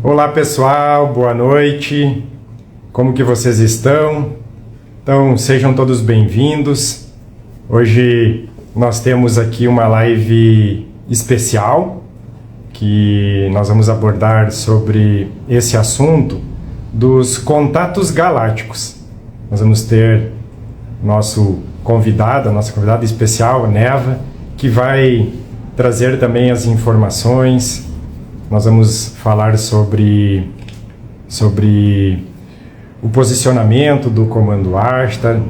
Olá pessoal, boa noite, como que vocês estão? Então sejam todos bem-vindos. Hoje nós temos aqui uma live especial que nós vamos abordar sobre esse assunto dos contatos galácticos. Nós vamos ter nossa convidada especial, a Neva, que vai trazer também as informações. Nós vamos falar sobre o posicionamento do Comando Ashtar,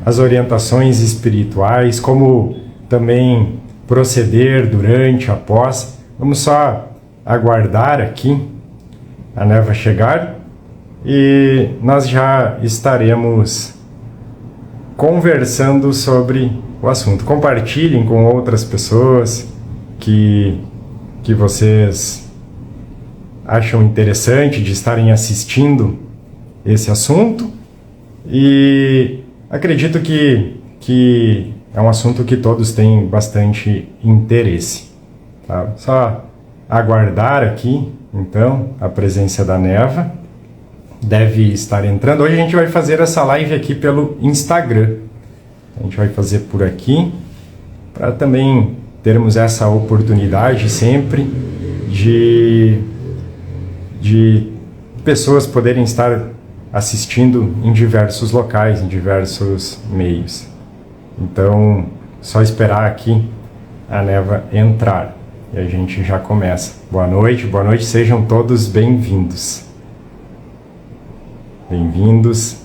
as orientações espirituais, como também proceder durante, após. Vamos só aguardar aqui a Neva chegar e nós já estaremos conversando sobre o assunto. Compartilhem com outras pessoas que vocês acham interessante de estarem assistindo esse assunto, e acredito que é um assunto que todos têm bastante interesse. Tá? Só aguardar aqui, então, a presença da Neva. Deve estar entrando. Hoje a gente vai fazer essa live aqui pelo Instagram. A gente vai fazer por aqui, para também termos essa oportunidade sempre de pessoas poderem estar assistindo em diversos locais, em diversos meios. Então, só esperar aqui a Neva entrar e a gente já começa. Boa noite, sejam todos bem-vindos. Bem-vindos.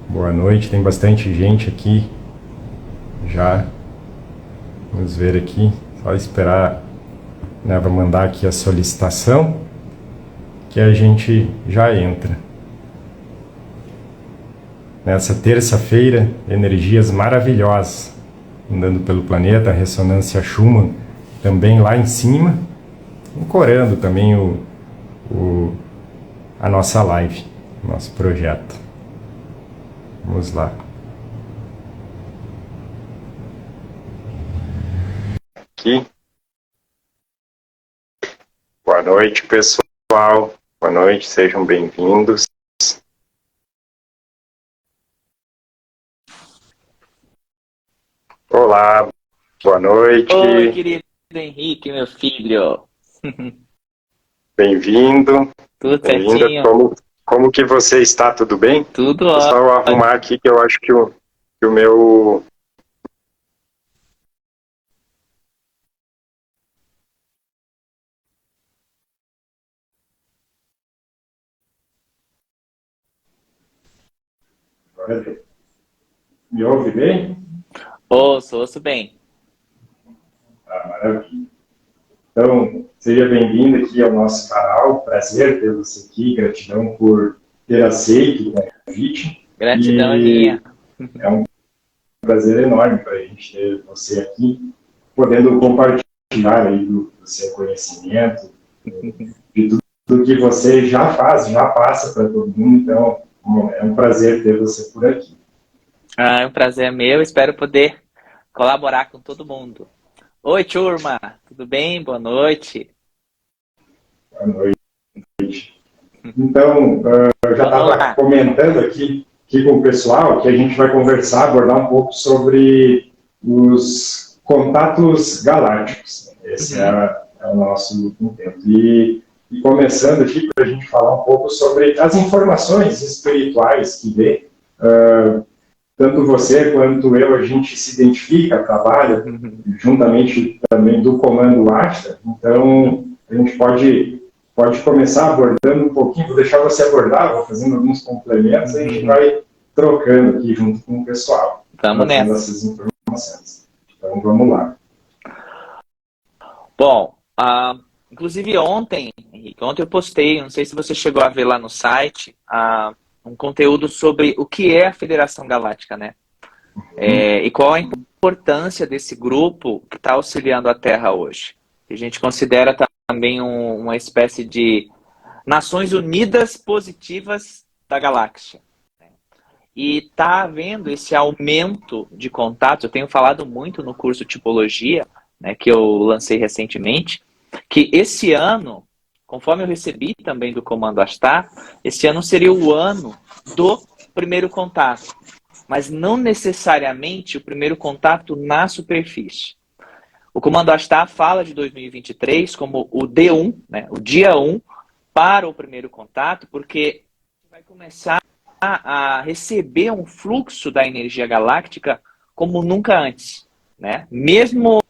Boa noite, tem bastante gente aqui já. Vamos ver aqui, só esperar a Neva mandar aqui a solicitação, que a gente já entra. Nessa terça-feira, energias maravilhosas andando pelo planeta, a ressonância Schumann também lá em cima, ancorando também a nossa live, nosso projeto. Vamos lá. Aqui. Boa noite, pessoal. Boa noite, sejam bem-vindos. Olá, boa noite. Oi, querido Henrique, meu filho. Bem-vindo. Tudo Bem-vinda. certinho? Como que você está? Tudo bem? Tudo Vou só ótimo. arrumar aqui que eu acho que o meu... Me ouve bem? Ouço bem. Ah, maravilha. Então, seja bem-vindo aqui ao nosso canal. Prazer ter você aqui. Gratidão por ter aceito o convite. Gratidão minha. É um prazer enorme para a gente ter você aqui, podendo compartilhar aí do seu conhecimento, de tudo que você já faz, já passa para todo mundo. Então, é um prazer ter você por aqui. É um prazer meu. Espero poder colaborar com todo mundo. Oi, turma. Tudo bem? Boa noite. Boa noite. Então, eu já estava comentando aqui com o pessoal que a gente vai conversar, abordar um pouco sobre os contatos galácticos. Esse é o nosso intento. E começando aqui para a gente falar um pouco sobre as informações espirituais que vê, tanto você quanto eu, a gente se identifica, trabalha juntamente também do Comando Ashtar. Então, a gente pode começar abordando um pouquinho, vou deixar você abordar, vou fazendo alguns complementos, e a gente vai trocando aqui junto com o pessoal. Vamos nessa. Essas informações. Então, vamos lá. Bom, inclusive ontem, Henrique, eu postei, não sei se você chegou a ver lá no site, um conteúdo sobre o que é a Federação Galáctica, né? E qual a importância desse grupo que está auxiliando a Terra hoje. A gente considera também uma espécie de Nações Unidas Positivas da Galáxia. E está havendo esse aumento de contatos. Eu tenho falado muito no curso Tipologia, né, que eu lancei recentemente, que esse ano, conforme eu recebi também do Comando Astar, esse ano seria o ano do primeiro contato, mas não necessariamente o primeiro contato na superfície. O Comando Astar fala de 2023 como o D1, né, o dia 1 para o primeiro contato, porque vai começar a receber um fluxo da energia galáctica como nunca antes, né? Mesmo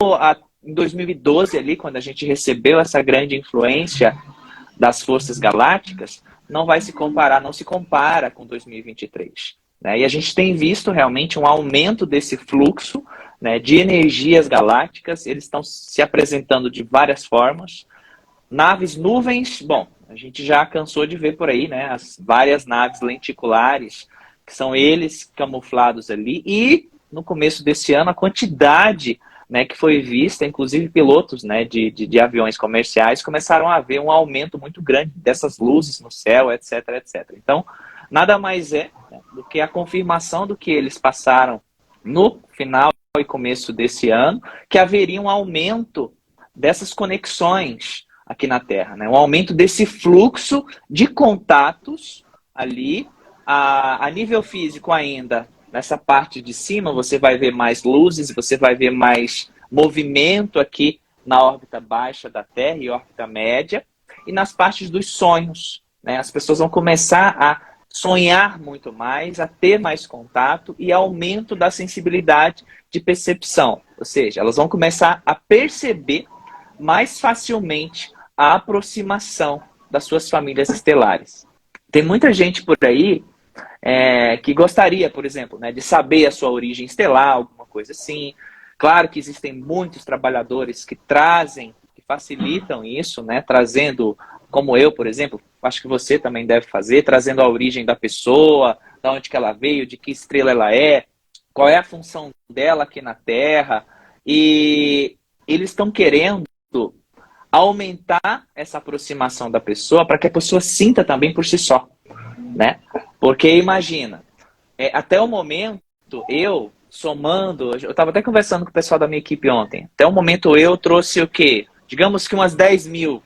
em 2012, ali, quando a gente recebeu essa grande influência das forças galácticas, não vai se comparar, não se compara com 2023. Né? E a gente tem visto realmente um aumento desse fluxo, né, de energias galácticas. Eles estão se apresentando de várias formas. Naves nuvens, bom, a gente já cansou de ver por aí, né, as várias naves lenticulares, que são eles camuflados ali. E no começo desse ano, a quantidade, né, que foi vista, inclusive pilotos, né, de aviões comerciais, começaram a ver um aumento muito grande dessas luzes no céu, etc, etc. Então, nada mais é, né, do que a confirmação do que eles passaram no final e começo desse ano, que haveria um aumento dessas conexões aqui na Terra, né? Um aumento desse fluxo de contatos ali, a nível físico ainda. Nessa parte de cima você vai ver mais luzes, você vai ver mais movimento aqui na órbita baixa da Terra e órbita média, e nas partes dos sonhos, né? As pessoas vão começar a sonhar muito mais, a ter mais contato e aumento da sensibilidade de percepção. Ou seja, elas vão começar a perceber mais facilmente a aproximação das suas famílias estelares. Tem muita gente por aí que gostaria, por exemplo, né, de saber a sua origem estelar, alguma coisa assim. Claro que existem muitos trabalhadores que trazem, que facilitam isso, né, trazendo, como eu, por exemplo, acho que você também deve fazer, trazendo a origem da pessoa, de onde que ela veio, de que estrela ela é, qual é a função dela aqui na Terra. E eles estão querendo aumentar essa aproximação da pessoa para que a pessoa sinta também por si só, né? Porque imagina, até o momento eu somando, eu estava até conversando com o pessoal da minha equipe ontem, até o momento eu trouxe o quê? Digamos que umas 10 mil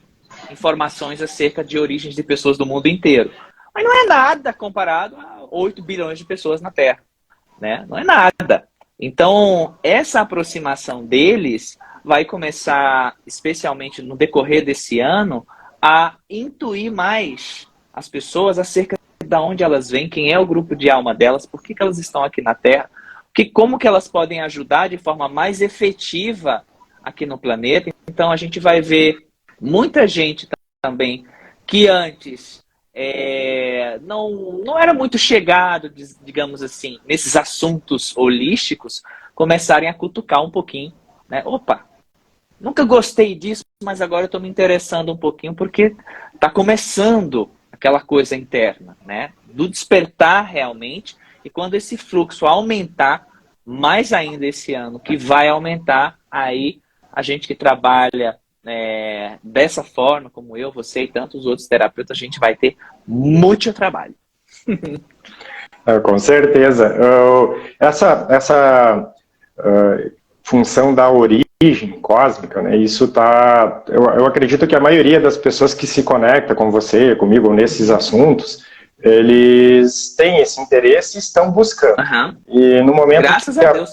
informações acerca de origens de pessoas do mundo inteiro. Mas não é nada comparado a 8 bilhões de pessoas na Terra, né? Não é nada. Então, essa aproximação deles vai começar, especialmente no decorrer desse ano, a intuir mais as pessoas acerca de onde elas vêm, quem é o grupo de alma delas, por que elas estão aqui na Terra, como que elas podem ajudar de forma mais efetiva aqui no planeta. Então, a gente vai ver muita gente também que antes não era muito chegado, digamos assim, nesses assuntos holísticos, começarem a cutucar um pouquinho, né? Opa, nunca gostei disso, mas agora eu estou me interessando um pouquinho porque está começando aquela coisa interna, né? Do despertar realmente. E quando esse fluxo aumentar, mais ainda esse ano, que vai aumentar, aí a gente que trabalha dessa forma, como eu, você e tantos outros terapeutas, a gente vai ter muito trabalho. Com certeza. Essa função da origem cósmica, né? Isso tá. Eu acredito que a maioria das pessoas que se conecta com você, comigo, nesses assuntos, eles têm esse interesse e estão buscando. Uhum. E no momento Graças a Deus.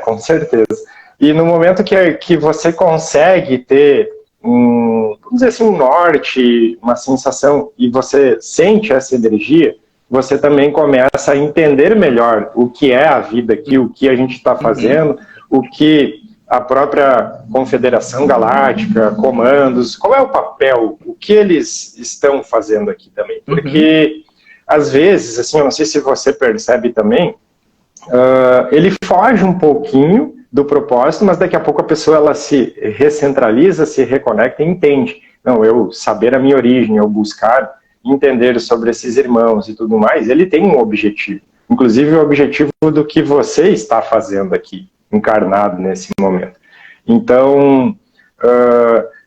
Com certeza. E no momento que você consegue ter vamos dizer assim, um norte, uma sensação, e você sente essa energia, você também começa a entender melhor o que é a vida aqui, o que a gente está fazendo, o que a própria Confederação Galáctica, comandos, qual é o papel, o que eles estão fazendo aqui também. Porque, às vezes, assim, eu não sei se você percebe também, ele foge um pouquinho do propósito, mas daqui a pouco a pessoa ela se recentraliza, se reconecta e entende. Não, eu saber a minha origem, eu buscar entender sobre esses irmãos e tudo mais, ele tem um objetivo. Inclusive o objetivo do que você está fazendo aqui, encarnado nesse momento. Então,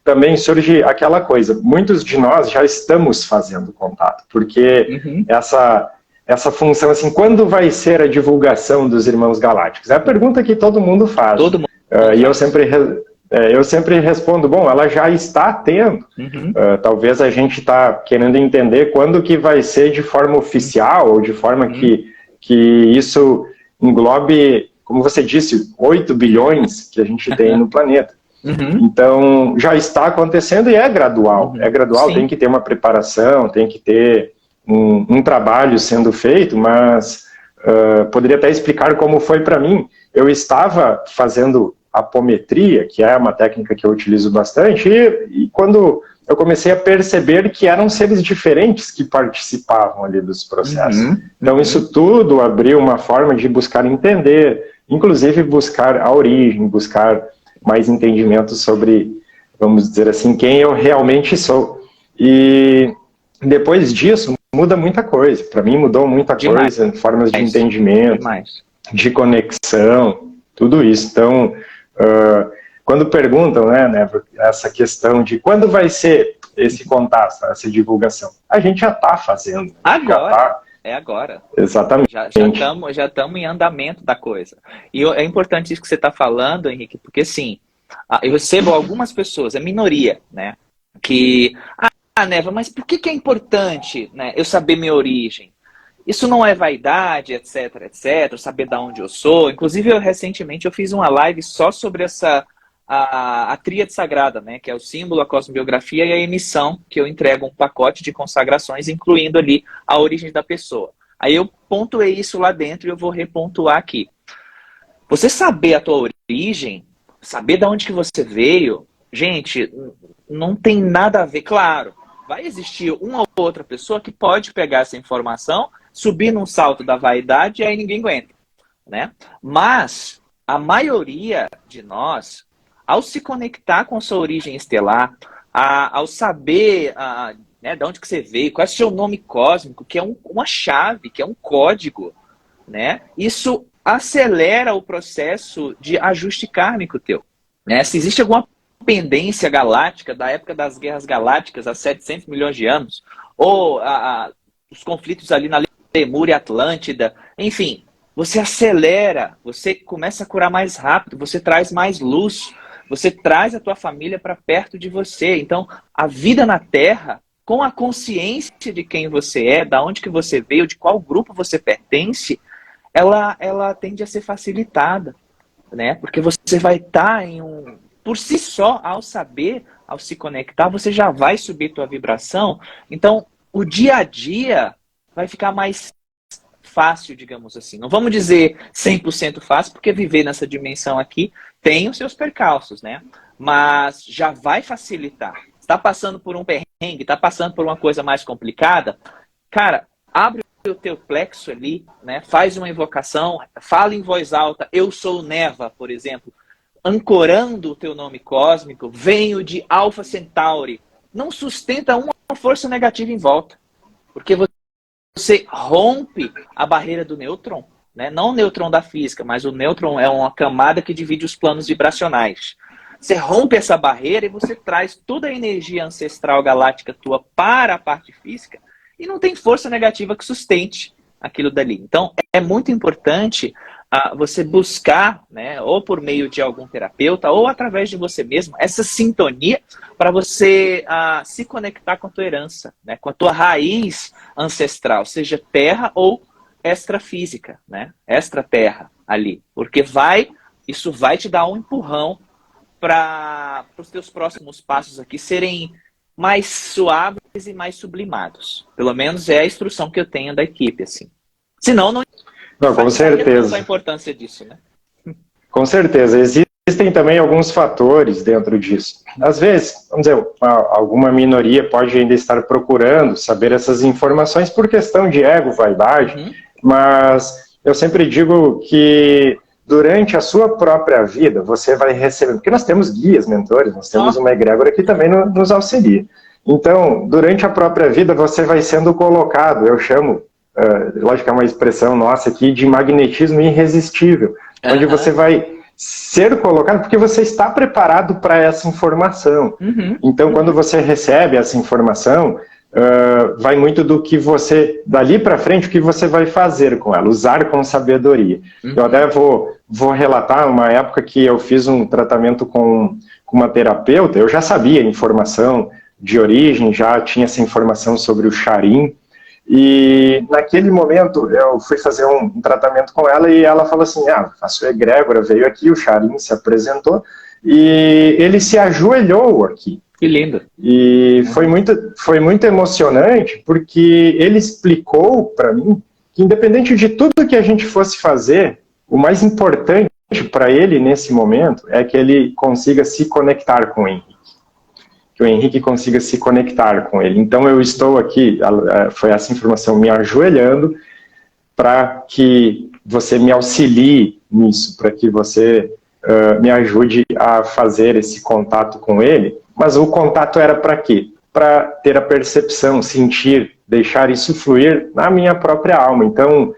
também surge aquela coisa, muitos de nós já estamos fazendo contato, porque essa função, assim, quando vai ser a divulgação dos Irmãos Galácticos? É a pergunta que todo mundo faz. Todo mundo e eu sempre respondo, bom, ela já está tendo. Talvez a gente está querendo entender quando que vai ser de forma oficial, ou de forma que isso englobe, como você disse, 8 bilhões que a gente tem no planeta. Então, já está acontecendo e é gradual. É gradual, Sim. tem que ter uma preparação, tem que ter um trabalho sendo feito, mas poderia até explicar como foi para mim. Eu estava fazendo apometria, que é uma técnica que eu utilizo bastante, e quando eu comecei a perceber que eram seres diferentes que participavam ali dos processos. Então isso tudo abriu uma forma de buscar entender, inclusive buscar a origem, buscar mais entendimento sobre, vamos dizer assim, quem eu realmente sou. E depois disso, muda muita coisa. Para mim mudou muita coisa, formas de entendimento, de conexão, tudo isso. Então, quando perguntam, né, essa questão de quando vai ser esse contato, essa divulgação, a gente já está fazendo. Agora. É agora. Exatamente. Já estamos em andamento da coisa. E é importante isso que você está falando, Henrique, porque assim, eu recebo algumas pessoas, é minoria, né, que... Neva, mas por que é importante, né, eu saber minha origem? Isso não é vaidade, etc, etc, saber de onde eu sou. Inclusive, recentemente eu fiz uma live só sobre a tríade sagrada, né, que é o símbolo, a cosmobiografia e a emissão, que eu entrego um pacote de consagrações, incluindo ali a origem da pessoa. Aí eu pontuei isso lá dentro e eu vou repontuar aqui. Você saber a tua origem, saber de onde que você veio, gente, não tem nada a ver, claro. Vai existir uma ou outra pessoa que pode pegar essa informação, subir num salto da vaidade e aí ninguém aguenta, né? Mas a maioria de nós, ao se conectar com sua origem estelar, ao saber né, de onde que você veio, qual é o seu nome cósmico, que é uma chave, que é um código, né? Isso acelera o processo de ajuste kármico teu, né? Se existe alguma pendência galáctica da época das guerras galácticas há 700 milhões de anos, ou os conflitos ali na Lemúria, Atlântida, enfim, você acelera, você começa a curar mais rápido, você traz mais luz, você traz a tua família para perto de você. Então, a vida na Terra, com a consciência de quem você é, da onde que você veio, de qual grupo você pertence, ela tende a ser facilitada, né? Porque você vai estar em por si só, ao saber, ao se conectar, você já vai subir tua vibração. Então, o dia a dia vai ficar mais fácil, digamos assim. Não vamos dizer 100% fácil, porque viver nessa dimensão aqui tem os seus percalços, né? Mas já vai facilitar. Está passando por um perrengue, está passando por uma coisa mais complicada, cara, abre o teu plexo ali, né? Faz uma invocação, fala em voz alta, eu sou Neva, por exemplo, ancorando o teu nome cósmico, venho de Alpha Centauri. Não sustenta uma força negativa em volta, porque você rompe a barreira do nêutron, né? Não o nêutron da física, mas o nêutron é uma camada que divide os planos vibracionais. Você rompe essa barreira e você traz toda a energia ancestral galáctica tua para a parte física e não tem força negativa que sustente aquilo dali. Então, é muito importante você buscar, né, ou por meio de algum terapeuta, ou através de você mesmo, essa sintonia para você se conectar com a tua herança, né, com a tua raiz ancestral, seja terra ou extrafísica, né, extraterra ali. Porque isso vai te dar um empurrão para os teus próximos passos aqui serem mais suaves e mais sublimados. Pelo menos é a instrução que eu tenho da equipe, assim. Senão, não com certeza. A importância disso, né? Com certeza. Existem também alguns fatores dentro disso. Às vezes, vamos dizer, alguma minoria pode ainda estar procurando saber essas informações por questão de ego, vaidade, mas eu sempre digo que durante a sua própria vida, você vai receber, porque nós temos guias, mentores, nós temos uma egrégora que também nos auxilia. Então, durante a própria vida, você vai sendo colocado, eu chamo, lógico que é uma expressão nossa aqui, de magnetismo irresistível, onde você vai ser colocado, porque você está preparado para essa informação. Então, quando você recebe essa informação, vai muito do que você, dali para frente, o que você vai fazer com ela, usar com sabedoria. Eu até vou relatar uma época que eu fiz um tratamento com uma terapeuta, eu já sabia a informação de origem, já tinha essa informação sobre o Charim, e naquele momento eu fui fazer um tratamento com ela e ela falou assim, a sua egrégora veio aqui, o Charim se apresentou e ele se ajoelhou aqui. Que lindo. E foi muito emocionante porque ele explicou para mim que independente de tudo que a gente fosse fazer, o mais importante para ele nesse momento é que ele consiga se conectar com o Henrique. Que o Henrique consiga se conectar com ele. Então eu estou aqui, foi essa informação, me ajoelhando para que você me auxilie nisso, para que você me ajude a fazer esse contato com ele. Mas o contato era para quê? Para ter a percepção, sentir, deixar isso fluir na minha própria alma. Então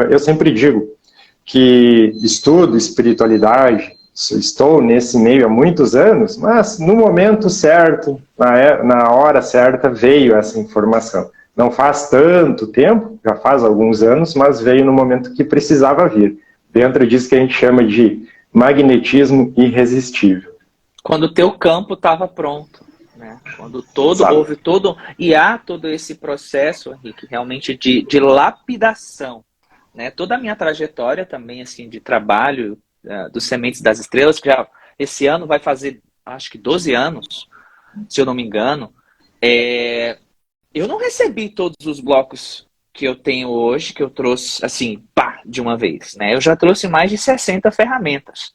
eu sempre digo que estudo espiritualidade, estou nesse meio há muitos anos, mas no momento certo, na hora certa, veio essa informação. Não faz tanto tempo, já faz alguns anos, mas veio no momento que precisava vir. Dentro disso que a gente chama de magnetismo irresistível. Quando o teu campo estava pronto, né? Quando houve todo... E há todo esse processo, Henrique, realmente de lapidação, né? Toda a minha trajetória também, assim, de trabalho dos Sementes das Estrelas, que já esse ano vai fazer, acho que 12 anos, se eu não me engano, eu não recebi todos os blocos que eu tenho hoje, que eu trouxe, assim, de uma vez, né? Eu já trouxe mais de 60 ferramentas.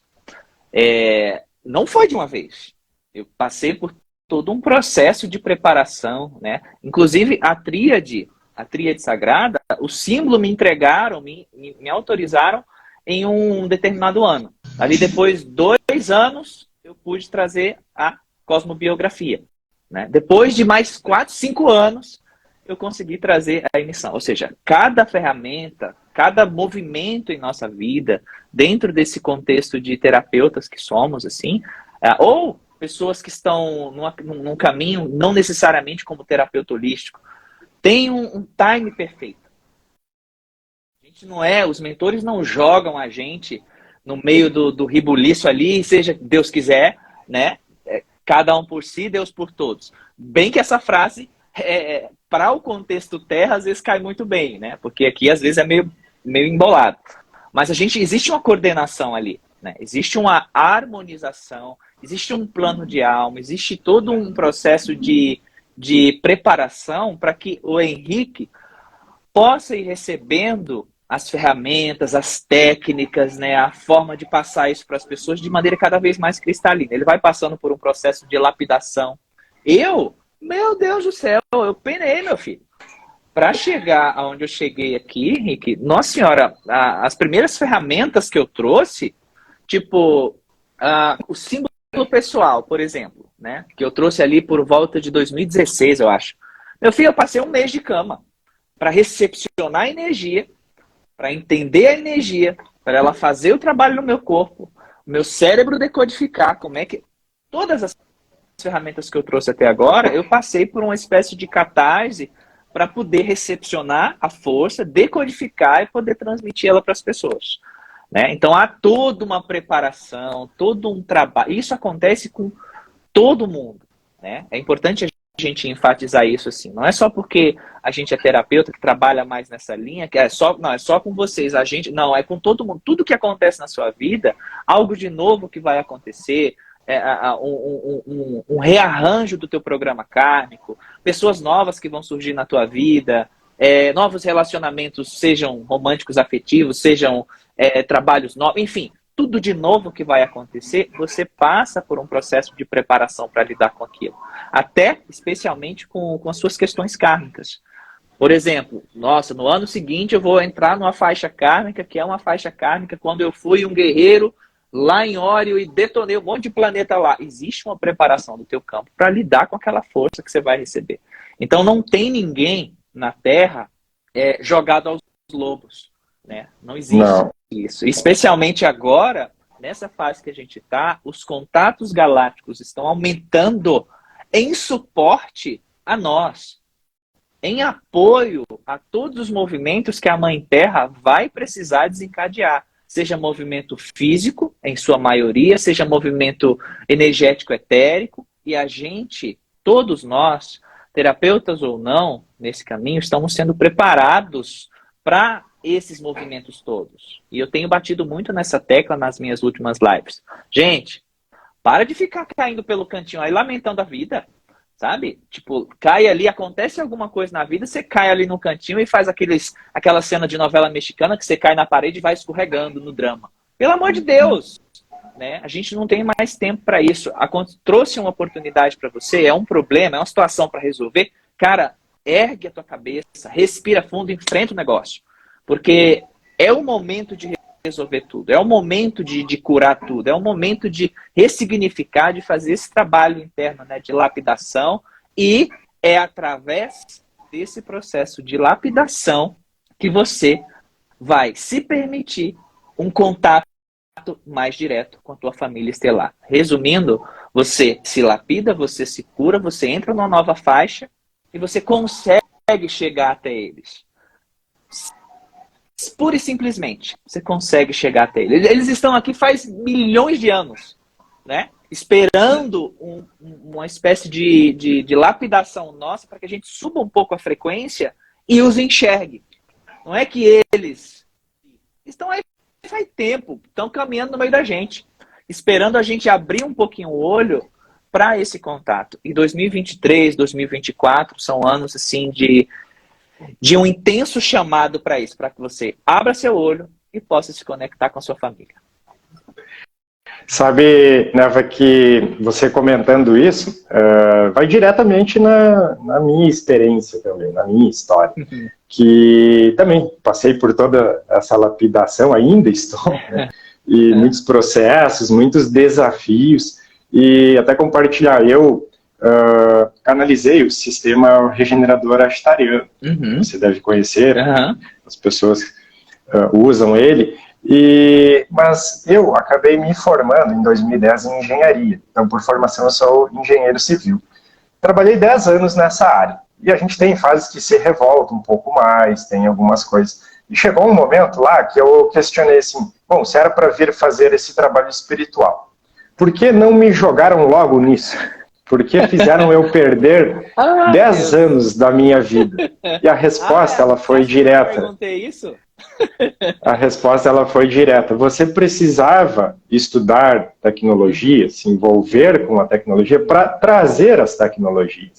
Não foi de uma vez. Eu passei por todo um processo de preparação, né? Inclusive, a tríade sagrada, o símbolo me entregaram, me autorizaram em um determinado ano. Ali depois, 2 anos, eu pude trazer a cosmobiografia, né? Depois de mais 4, 5 anos, eu consegui trazer a emissão. Ou seja, cada ferramenta, cada movimento em nossa vida, dentro desse contexto de terapeutas que somos, assim, ou pessoas que estão num caminho, não necessariamente como terapeuta holístico, tem um time perfeito. Os mentores não jogam a gente no meio do ribuliço ali, seja Deus quiser, né? Cada um por si, Deus por todos. Bem que essa frase, para o contexto terra, às vezes cai muito bem, né? Porque aqui, às vezes, é meio embolado. Mas existe uma coordenação ali, né? Existe uma harmonização, existe um plano de alma, existe todo um processo de preparação para que o Henrique possa ir recebendo as ferramentas, as técnicas, né, a forma de passar isso para as pessoas de maneira cada vez mais cristalina. Ele vai passando por um processo de lapidação. Meu Deus do céu, eu penei, meu filho. Para chegar aonde eu cheguei aqui, Henrique, nossa senhora, as primeiras ferramentas que eu trouxe, tipo, o símbolo pessoal, por exemplo, né, que eu trouxe ali por volta de 2016, eu acho. Meu filho, eu passei 1 mês de cama para recepcionar a energia, para entender a energia, para ela fazer o trabalho no meu corpo, o meu cérebro decodificar como é que... Todas as ferramentas que eu trouxe até agora, eu passei por uma espécie de catarse para poder recepcionar a força, decodificar e poder transmitir ela para as pessoas, né? Então há toda uma preparação, todo um trabalho. Isso acontece com todo mundo, né? É importante a gente enfatizar isso, assim. Não é só porque a gente é terapeuta que trabalha mais nessa linha, que é só com vocês, não, é com todo mundo. Tudo que acontece na sua vida, algo de novo que vai acontecer, um rearranjo do teu programa kármico, pessoas novas que vão surgir na tua vida, novos relacionamentos, sejam românticos, afetivos, sejam trabalhos novos, enfim, tudo de novo que vai acontecer, você passa por um processo de preparação para lidar com aquilo. Até, especialmente, com as suas questões kármicas. Por exemplo, no ano seguinte eu vou entrar numa faixa kármica, que é uma faixa kármica quando eu fui um guerreiro lá em Ório e detonei um monte de planeta lá. Existe uma preparação do teu campo para lidar com aquela força que você vai receber. Então não tem ninguém na Terra jogado aos lobos, né? Não existe isso. Especialmente agora, nessa fase que a gente está, os contatos galácticos estão aumentando em suporte a nós, em apoio a todos os movimentos que a Mãe Terra vai precisar desencadear. Seja movimento físico, em sua maioria, seja movimento energético etérico, e a gente, todos nós, terapeutas ou não, nesse caminho, estamos sendo preparados para esses movimentos todos. E eu tenho batido muito nessa tecla nas minhas últimas lives. Gente, para de ficar caindo pelo cantinho aí, lamentando a vida, sabe? Tipo, cai ali, acontece alguma coisa na vida, você cai ali no cantinho e faz aquela cena de novela mexicana que você cai na parede e vai escorregando no drama. Pelo amor de Deus! Né? A gente não tem mais tempo para isso. Trouxe uma oportunidade para você, é um problema, é uma situação para resolver. Cara, ergue a tua cabeça, respira fundo, enfrenta o negócio. Porque é o momento de resolver tudo, é o momento de curar tudo, é o momento de ressignificar, de fazer esse trabalho interno, né, de lapidação, e é através desse processo de lapidação que você vai se permitir um contato mais direto com a tua família estelar. Resumindo, você se lapida, você se cura, você entra numa nova faixa e você consegue chegar até eles. Pura e simplesmente, você consegue chegar até eles. Eles estão aqui faz milhões de anos, né? Esperando uma espécie de lapidação nossa para que a gente suba um pouco a frequência e os enxergue. Não é que eles estão aí faz tempo, estão caminhando no meio da gente, esperando a gente abrir um pouquinho o olho para esse contato. E 2023, 2024 são anos assim de um intenso chamado para isso, para que você abra seu olho e possa se conectar com a sua família. Sabe, Neva, que você comentando isso, vai diretamente na minha experiência também, na minha história, que também passei por toda essa lapidação, ainda estou, né? E muitos processos, muitos desafios, e até compartilhar, eu analisei o sistema regenerador ashtariano, você deve conhecer, as pessoas usam ele, mas eu acabei me formando em 2010 em engenharia, então por formação eu sou engenheiro civil. Trabalhei 10 anos nessa área, e a gente tem fases que se revolta um pouco mais, tem algumas coisas. E chegou um momento lá que eu questionei assim, bom, se era para vir fazer esse trabalho espiritual, por que não me jogaram logo nisso? Por que fizeram eu perder 10 anos da minha vida? E a resposta, ela foi direta. Eu perguntei isso? A resposta, ela foi direta. Você precisava estudar tecnologia, se envolver com a tecnologia para trazer as tecnologias.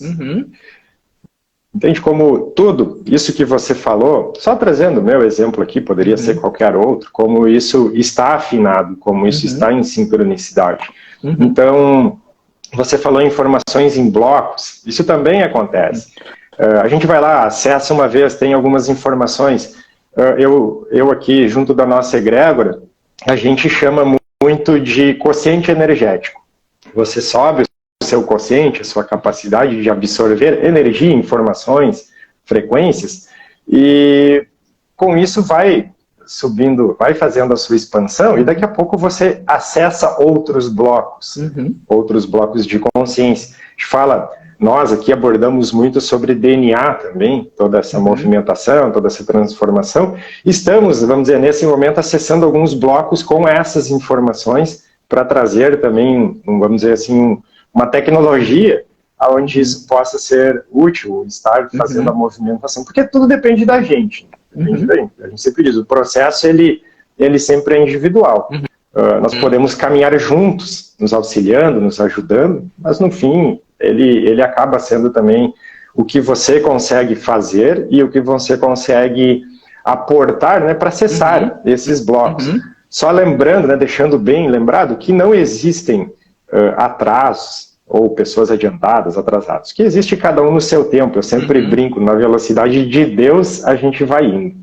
Entende como tudo isso que você falou, só trazendo o meu exemplo aqui, poderia ser qualquer outro, como isso está afinado, como isso está em sincronicidade. Então, você falou em informações em blocos, isso também acontece. A gente vai lá, acessa uma vez, tem algumas informações. Eu aqui, junto da nossa egrégora, a gente chama muito de quociente energético. Você sobe o seu quociente, a sua capacidade de absorver energia, informações, frequências, e com isso vai subindo, vai fazendo a sua expansão, e daqui a pouco você acessa outros blocos de consciência. A gente fala, nós aqui abordamos muito sobre DNA também, toda essa movimentação, toda essa transformação. Estamos, vamos dizer, nesse momento acessando alguns blocos com essas informações para trazer também, vamos dizer assim, uma tecnologia onde isso possa ser útil, estar fazendo a movimentação, porque tudo depende da gente. A gente sempre diz, o processo ele sempre é individual. Nós podemos caminhar juntos, nos auxiliando, nos ajudando, mas no fim ele acaba sendo também o que você consegue fazer e o que você consegue aportar, né, para acessar esses blocos. Só lembrando, né, deixando bem lembrado, que não existem atrasos ou pessoas adiantadas, atrasadas, que existe cada um no seu tempo. Eu sempre brinco, na velocidade de Deus a gente vai indo.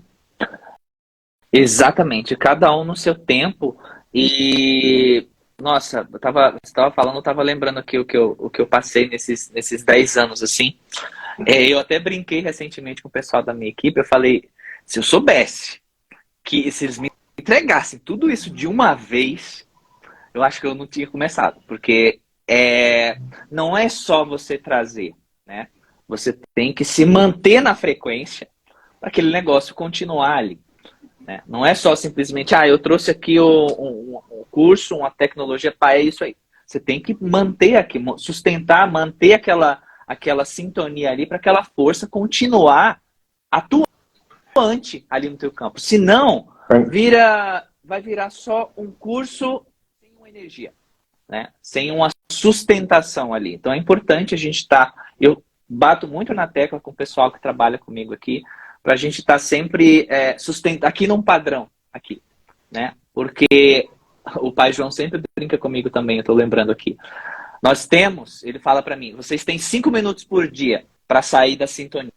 Exatamente, cada um no seu tempo. E nossa, você estava falando, eu estava lembrando aqui o que eu passei nesses 10 anos, assim. Eu até brinquei recentemente com o pessoal da minha equipe, eu falei, se eu soubesse que se eles me entregassem tudo isso de uma vez, eu acho que eu não tinha começado, porque não é só você trazer, né? Você tem que se manter na frequência para aquele negócio continuar ali, né? Não é só simplesmente, eu trouxe aqui um curso, uma tecnologia, é isso aí. Você tem que manter aqui, sustentar, manter aquela sintonia ali para aquela força continuar atuante ali no teu campo. Senão, vai virar só um curso sem uma energia, né? Sem uma sustentação ali. Então é importante a gente estar. Eu bato muito na tecla com o pessoal que trabalha comigo aqui, para a gente estar sempre aqui num padrão, aqui, né? Porque o pai João sempre brinca comigo também, eu estou lembrando aqui. Nós temos, ele fala para mim, vocês têm 5 minutos por dia para sair da sintonia,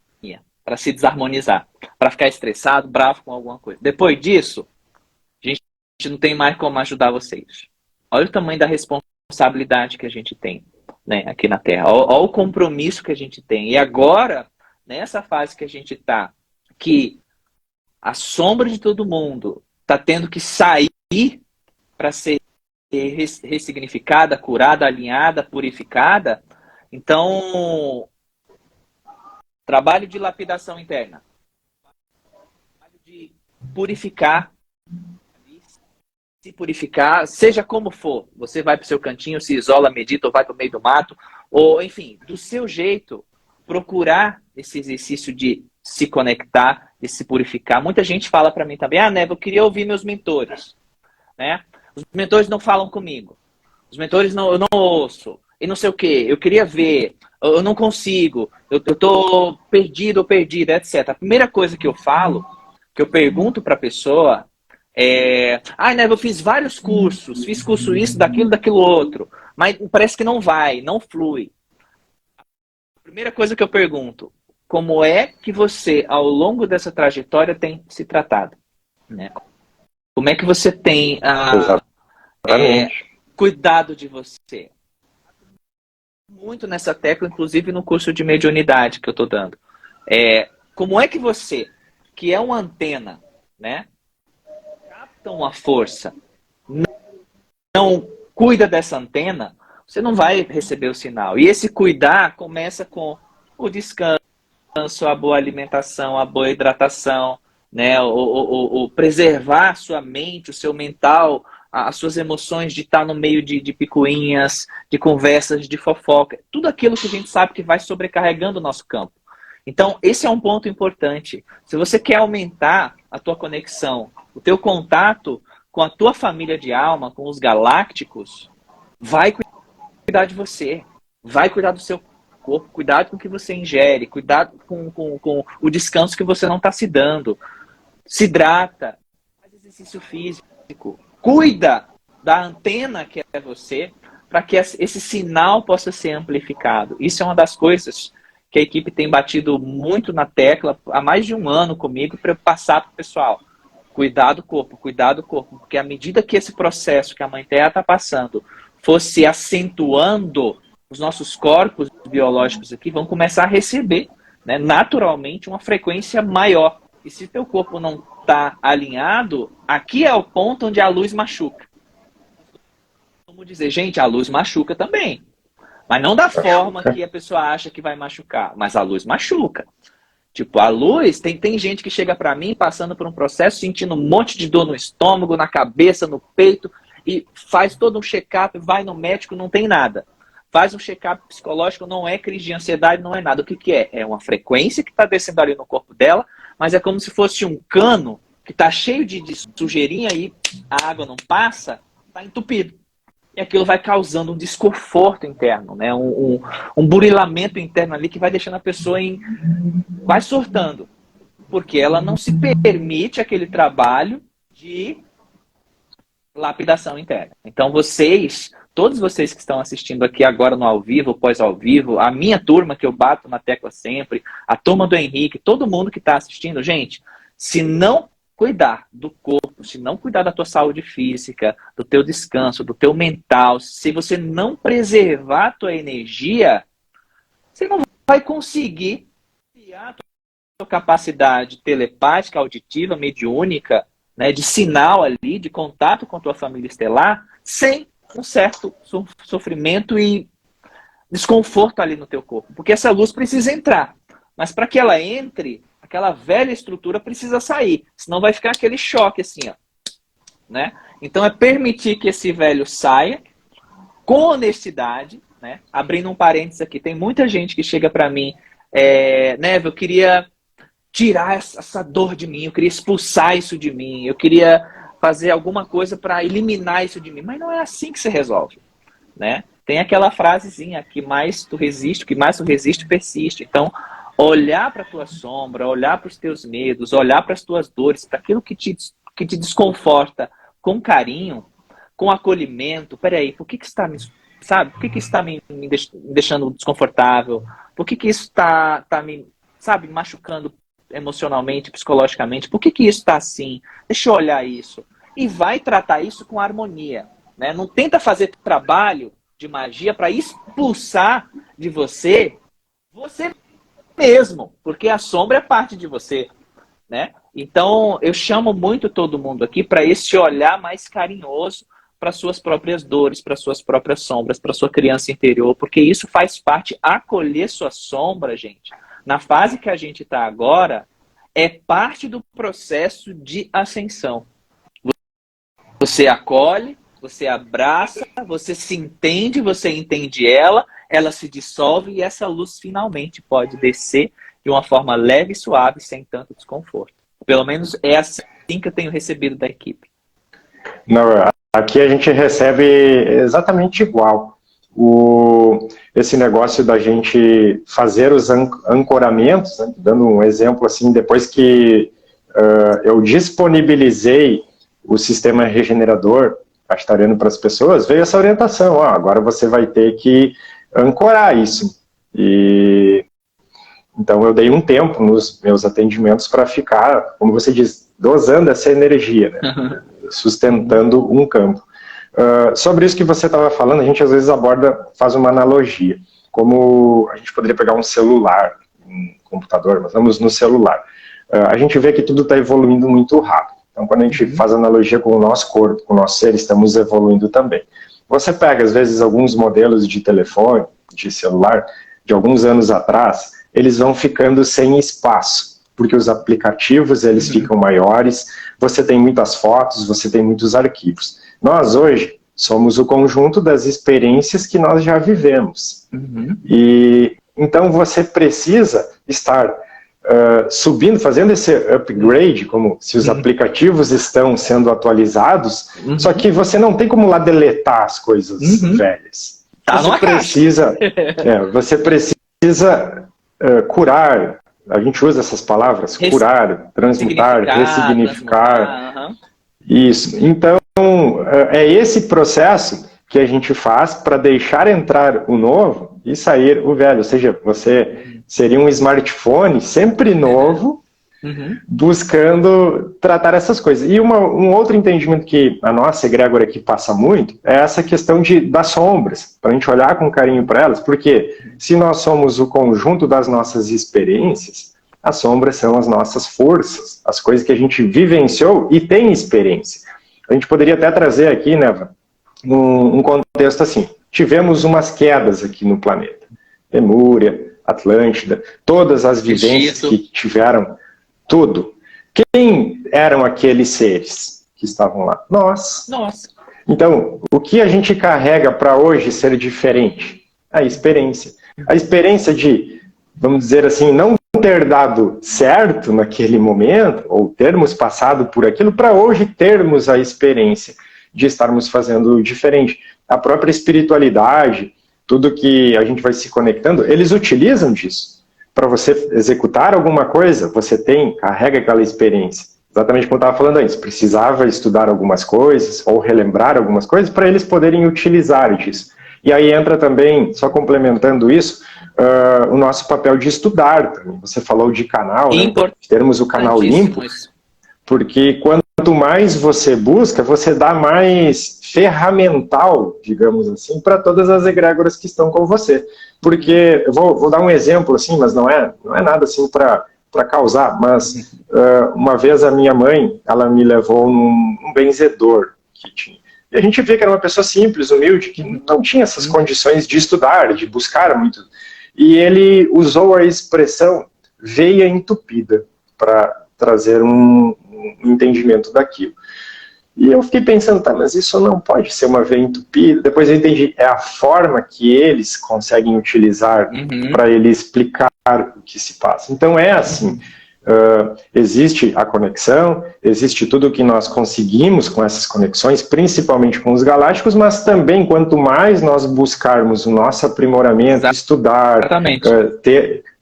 para se desarmonizar, para ficar estressado, bravo com alguma coisa. Depois disso, a gente não tem mais como ajudar vocês. Olha o tamanho da responsabilidade que a gente tem, né, aqui na Terra. Olha o compromisso que a gente tem. E agora, nessa fase que a gente está, que a sombra de todo mundo está tendo que sair para ser ressignificada, curada, alinhada, purificada. Então, trabalho de lapidação interna, trabalho de purificar, se purificar, seja como for. Você vai para o seu cantinho, se isola, medita, ou vai para o meio do mato, ou enfim, do seu jeito, procurar esse exercício de se conectar, de se purificar. Muita gente fala para mim também, Neva, eu queria ouvir meus mentores, né? Os mentores não falam comigo. Os mentores eu não ouço. E não sei o quê. Eu queria ver. Eu não consigo. Eu tô perdido ou perdida, etc. A primeira coisa que eu falo, que eu pergunto para a pessoa Neva, eu fiz vários cursos. Fiz curso isso, daquilo outro. Mas parece que não vai, não flui. A primeira coisa que eu pergunto, como é que você, ao longo dessa trajetória, tem se tratado? Né? Como é que você tem cuidado de você? Muito nessa tecla, inclusive no curso de mediunidade que eu estou dando. Como é que você, que é uma antena, né, capta uma força, não cuida dessa antena, você não vai receber o sinal. E esse cuidar começa com o descanso, a boa alimentação, a boa hidratação, né, o preservar a sua mente, o seu mental, as suas emoções de estar no meio de picuinhas, de conversas, de fofoca, tudo aquilo que a gente sabe que vai sobrecarregando o nosso campo. Então, esse é um ponto importante. Se você quer aumentar a tua conexão, o teu contato com a tua família de alma, com os galácticos, vai cuidar de você, vai cuidar do seu corpo, cuidado com o que você ingere, cuidado com o descanso que você não está se dando. Se hidrata, faz exercício físico, cuida da antena que é você, para que esse sinal possa ser amplificado. Isso é uma das coisas que a equipe tem batido muito na tecla há mais de um ano comigo para eu passar para o pessoal. Cuidar do corpo, porque à medida que esse processo que a Mãe Terra está passando fosse acentuando, os nossos corpos biológicos aqui vão começar a receber, né, naturalmente uma frequência maior. E se teu corpo não está alinhado, aqui é o ponto onde a luz machuca. Vamos dizer, gente, a luz machuca também. Mas não da forma que a pessoa acha que vai machucar, mas a luz machuca. Tipo, a luz, tem gente que chega para mim passando por um processo, sentindo um monte de dor no estômago, na cabeça, no peito, e faz todo um check-up, vai no médico, não tem nada. Faz um check-up psicológico, não é crise de ansiedade, não é nada. O que é? É uma frequência que está descendo ali no corpo dela, mas é como se fosse um cano que está cheio de sujeirinha e a água não passa, está entupido. E aquilo vai causando um desconforto interno, né? Um burilamento interno ali que vai deixando a pessoa quase surtando. Porque ela não se permite aquele trabalho de lapidação interna. Então todos vocês que estão assistindo aqui agora no ao vivo, pós-ao vivo, a minha turma que eu bato na tecla sempre, a turma do Henrique, todo mundo que está assistindo, gente, se não cuidar do corpo, se não cuidar da tua saúde física, do teu descanso, do teu mental, se você não preservar a tua energia, você não vai conseguir criar a tua capacidade telepática, auditiva, mediúnica, né, de sinal ali, de contato com a tua família estelar, sem um certo sofrimento e desconforto ali no teu corpo. Porque essa luz precisa entrar. Mas para que ela entre, aquela velha estrutura precisa sair. Senão vai ficar aquele choque assim, ó. Né? Então é permitir que esse velho saia com honestidade, né? Abrindo um parênteses aqui, tem muita gente que chega para mim, Neve, eu queria tirar essa dor de mim, eu queria expulsar isso de mim, eu queria fazer alguma coisa para eliminar isso de mim, mas não é assim que se resolve, né? Tem aquela frasezinha, que mais tu resiste, o que mais tu resiste, persiste. Então, olhar para a tua sombra, olhar para os teus medos, olhar para as tuas dores, para aquilo que te desconforta, com carinho, com acolhimento. Peraí, por que está me, sabe? Por que está me deixando desconfortável? Por que isso está me, sabe, machucando emocionalmente, psicologicamente? Por que isso está assim? Deixa eu olhar isso. E vai tratar isso com harmonia, né? Não tenta fazer trabalho de magia para expulsar de você mesmo, porque a sombra é parte de você, né? Então, eu chamo muito todo mundo aqui para esse olhar mais carinhoso para suas próprias dores, para suas próprias sombras, para sua criança interior, porque isso faz parte, acolher sua sombra, gente. Na fase que a gente está agora, é parte do processo de ascensão. Você acolhe, você abraça, você se entende, você entende ela se dissolve e essa luz finalmente pode descer de uma forma leve e suave, sem tanto desconforto. Pelo menos é assim que eu tenho recebido da equipe. Não, aqui a gente recebe exatamente igual. Esse negócio da gente fazer os ancoramentos, né? Dando um exemplo assim, depois que eu disponibilizei o sistema regenerador castariano para as pessoas, veio essa orientação, agora você vai ter que ancorar isso. Então eu dei um tempo nos meus atendimentos para ficar, como você diz, dosando essa energia, né? Sustentando um campo. Sobre isso que você estava falando, a gente às vezes faz uma analogia, como a gente poderia pegar um celular, um computador, mas vamos no celular. A gente vê que tudo está evoluindo muito rápido. Então, quando a gente faz analogia com o nosso corpo, com o nosso ser, estamos evoluindo também. Você pega, às vezes, alguns modelos de telefone, de celular, de alguns anos atrás, eles vão ficando sem espaço, porque os aplicativos, eles ficam maiores, você tem muitas fotos, você tem muitos arquivos. Nós, hoje, somos o conjunto das experiências que nós já vivemos. E, então, você precisa estar subindo, fazendo esse upgrade, como se os aplicativos estão sendo atualizados, só que você não tem como lá deletar as coisas velhas. Você precisa curar, a gente usa essas palavras, curar, transmutar, ressignificar. Isso. Então, é esse processo que a gente faz para deixar entrar o novo e sair o velho. Ou seja, você seria um smartphone sempre novo, buscando tratar essas coisas. E um outro entendimento que a nossa egrégora aqui passa muito é essa questão das sombras, para a gente olhar com carinho para elas, porque se nós somos o conjunto das nossas experiências, as sombras são as nossas forças, as coisas que a gente vivenciou e tem experiência. A gente poderia até trazer aqui, né, um contexto assim, tivemos umas quedas aqui no planeta, Lemúria, Atlântida, todas as vivências que tiveram, tudo. Quem eram aqueles seres que estavam lá? Nós. Então, o que a gente carrega para hoje ser diferente? A experiência. A experiência de, vamos dizer assim, não ter dado certo naquele momento, ou termos passado por aquilo, para hoje termos a experiência de estarmos fazendo diferente. A própria espiritualidade, tudo que a gente vai se conectando, eles utilizam disso. Para você executar alguma coisa, você carrega aquela experiência. Exatamente como eu estava falando antes, precisava estudar algumas coisas, ou relembrar algumas coisas, para eles poderem utilizar disso. E aí entra também, só complementando isso, o nosso papel de estudar também. Você falou de canal, né? Termos o canal limpo, porque quanto mais você busca, você dá mais ferramental, digamos assim, para todas as egrégoras que estão com você. Porque, eu vou dar um exemplo, assim, mas não é nada assim para causar, mas uma vez a minha mãe, ela me levou num benzedor que tinha. E a gente vê que era uma pessoa simples, humilde, que não tinha essas condições de estudar, de buscar muito. E ele usou a expressão veia entupida para trazer um entendimento daquilo. E eu fiquei pensando, tá, mas isso não pode ser uma veia entupida. Depois eu entendi, é a forma que eles conseguem utilizar para ele explicar o que se passa. Então é assim, existe a conexão, existe tudo o que nós conseguimos com essas conexões, principalmente com os galácticos, mas também quanto mais nós buscarmos o nosso aprimoramento, estudar,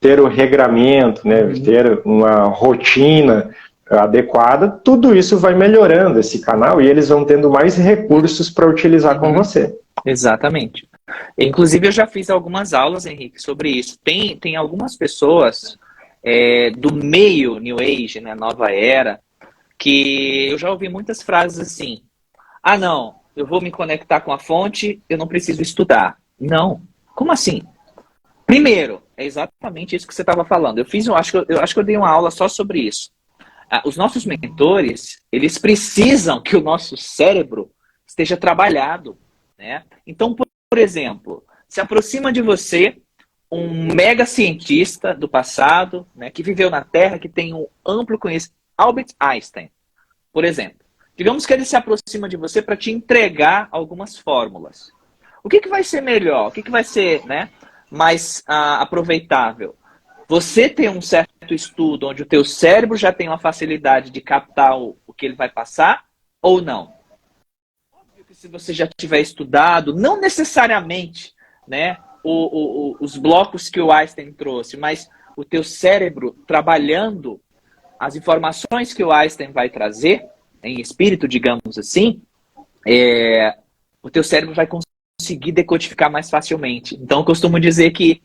ter o regramento, né, ter uma rotina adequada, tudo isso vai melhorando esse canal e eles vão tendo mais recursos para utilizar com você. Exatamente. Inclusive eu já fiz algumas aulas, Henrique, sobre isso. Tem algumas pessoas do meio New Age, né, nova era, que eu já ouvi muitas frases assim, ah não, eu vou me conectar com a fonte, eu não preciso estudar. Não, como assim? Primeiro, é exatamente isso que você estava falando. Eu acho que eu dei uma aula só sobre isso. Os nossos mentores, eles precisam que o nosso cérebro esteja trabalhado, né? Então, por exemplo, se aproxima de você um mega cientista do passado, né, que viveu na Terra, que tem um amplo conhecimento, Albert Einstein, por exemplo. Digamos que ele se aproxima de você para te entregar algumas fórmulas. O que vai ser melhor? O que vai ser, né, mais aproveitável? Você tem um certo estudo onde o teu cérebro já tem uma facilidade de captar o que ele vai passar ou não? Óbvio que se você já tiver estudado, não necessariamente, né, os blocos que o Einstein trouxe, mas o teu cérebro trabalhando as informações que o Einstein vai trazer, em espírito, digamos assim, o teu cérebro vai conseguir decodificar mais facilmente. Então, eu costumo dizer que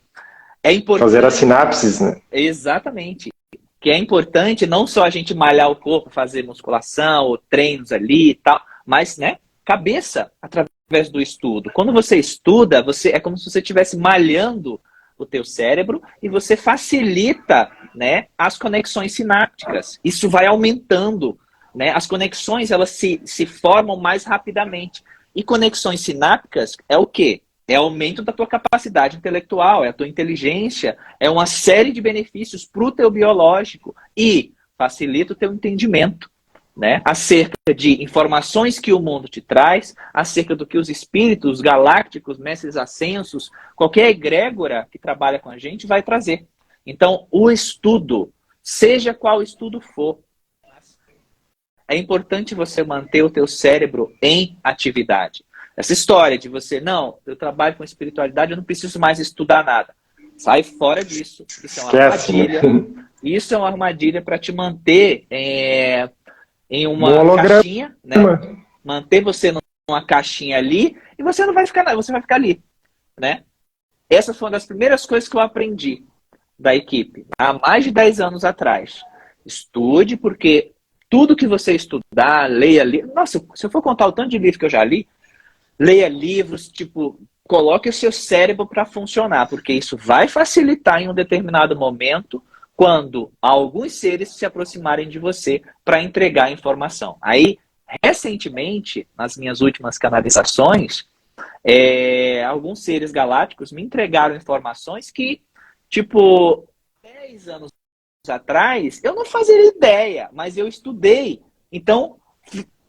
é importante... Fazer as sinapses, né? Exatamente. Que é importante não só a gente malhar o corpo, fazer musculação, ou treinos ali e tal, mas, né, cabeça, através do estudo. Quando você estuda, é como se você estivesse malhando o teu cérebro e você facilita, né, as conexões sinápticas. Isso vai aumentando, né? As conexões, elas se formam mais rapidamente. E conexões sinápticas é o quê? É aumento da tua capacidade intelectual, é a tua inteligência, é uma série de benefícios para o teu biológico e facilita o teu entendimento, né, acerca de informações que o mundo te traz, acerca do que os espíritos, os galácticos, mestres ascensos, qualquer egrégora que trabalha com a gente vai trazer. Então, o estudo, seja qual estudo for, é importante você manter o teu cérebro em atividade. Essa história de você, não, eu trabalho com espiritualidade, eu não preciso mais estudar nada. Sai fora disso. Isso é uma armadilha. Isso é uma armadilha para te manter em uma caixinha, né? Manter você numa caixinha ali e você não vai ficar, você vai ficar ali, né? Essa foi uma das primeiras coisas que eu aprendi da equipe há mais de 10 anos atrás. Estude, porque tudo que você estudar, leia livros. Nossa, se eu for contar o tanto de livro que eu já li, leia livros, tipo, coloque o seu cérebro para funcionar, porque isso vai facilitar em um determinado momento quando alguns seres se aproximarem de você para entregar a informação. Aí, recentemente, nas minhas últimas canalizações, alguns seres galácticos me entregaram informações que, tipo, 10 anos atrás, eu não fazia ideia, mas eu estudei. Então,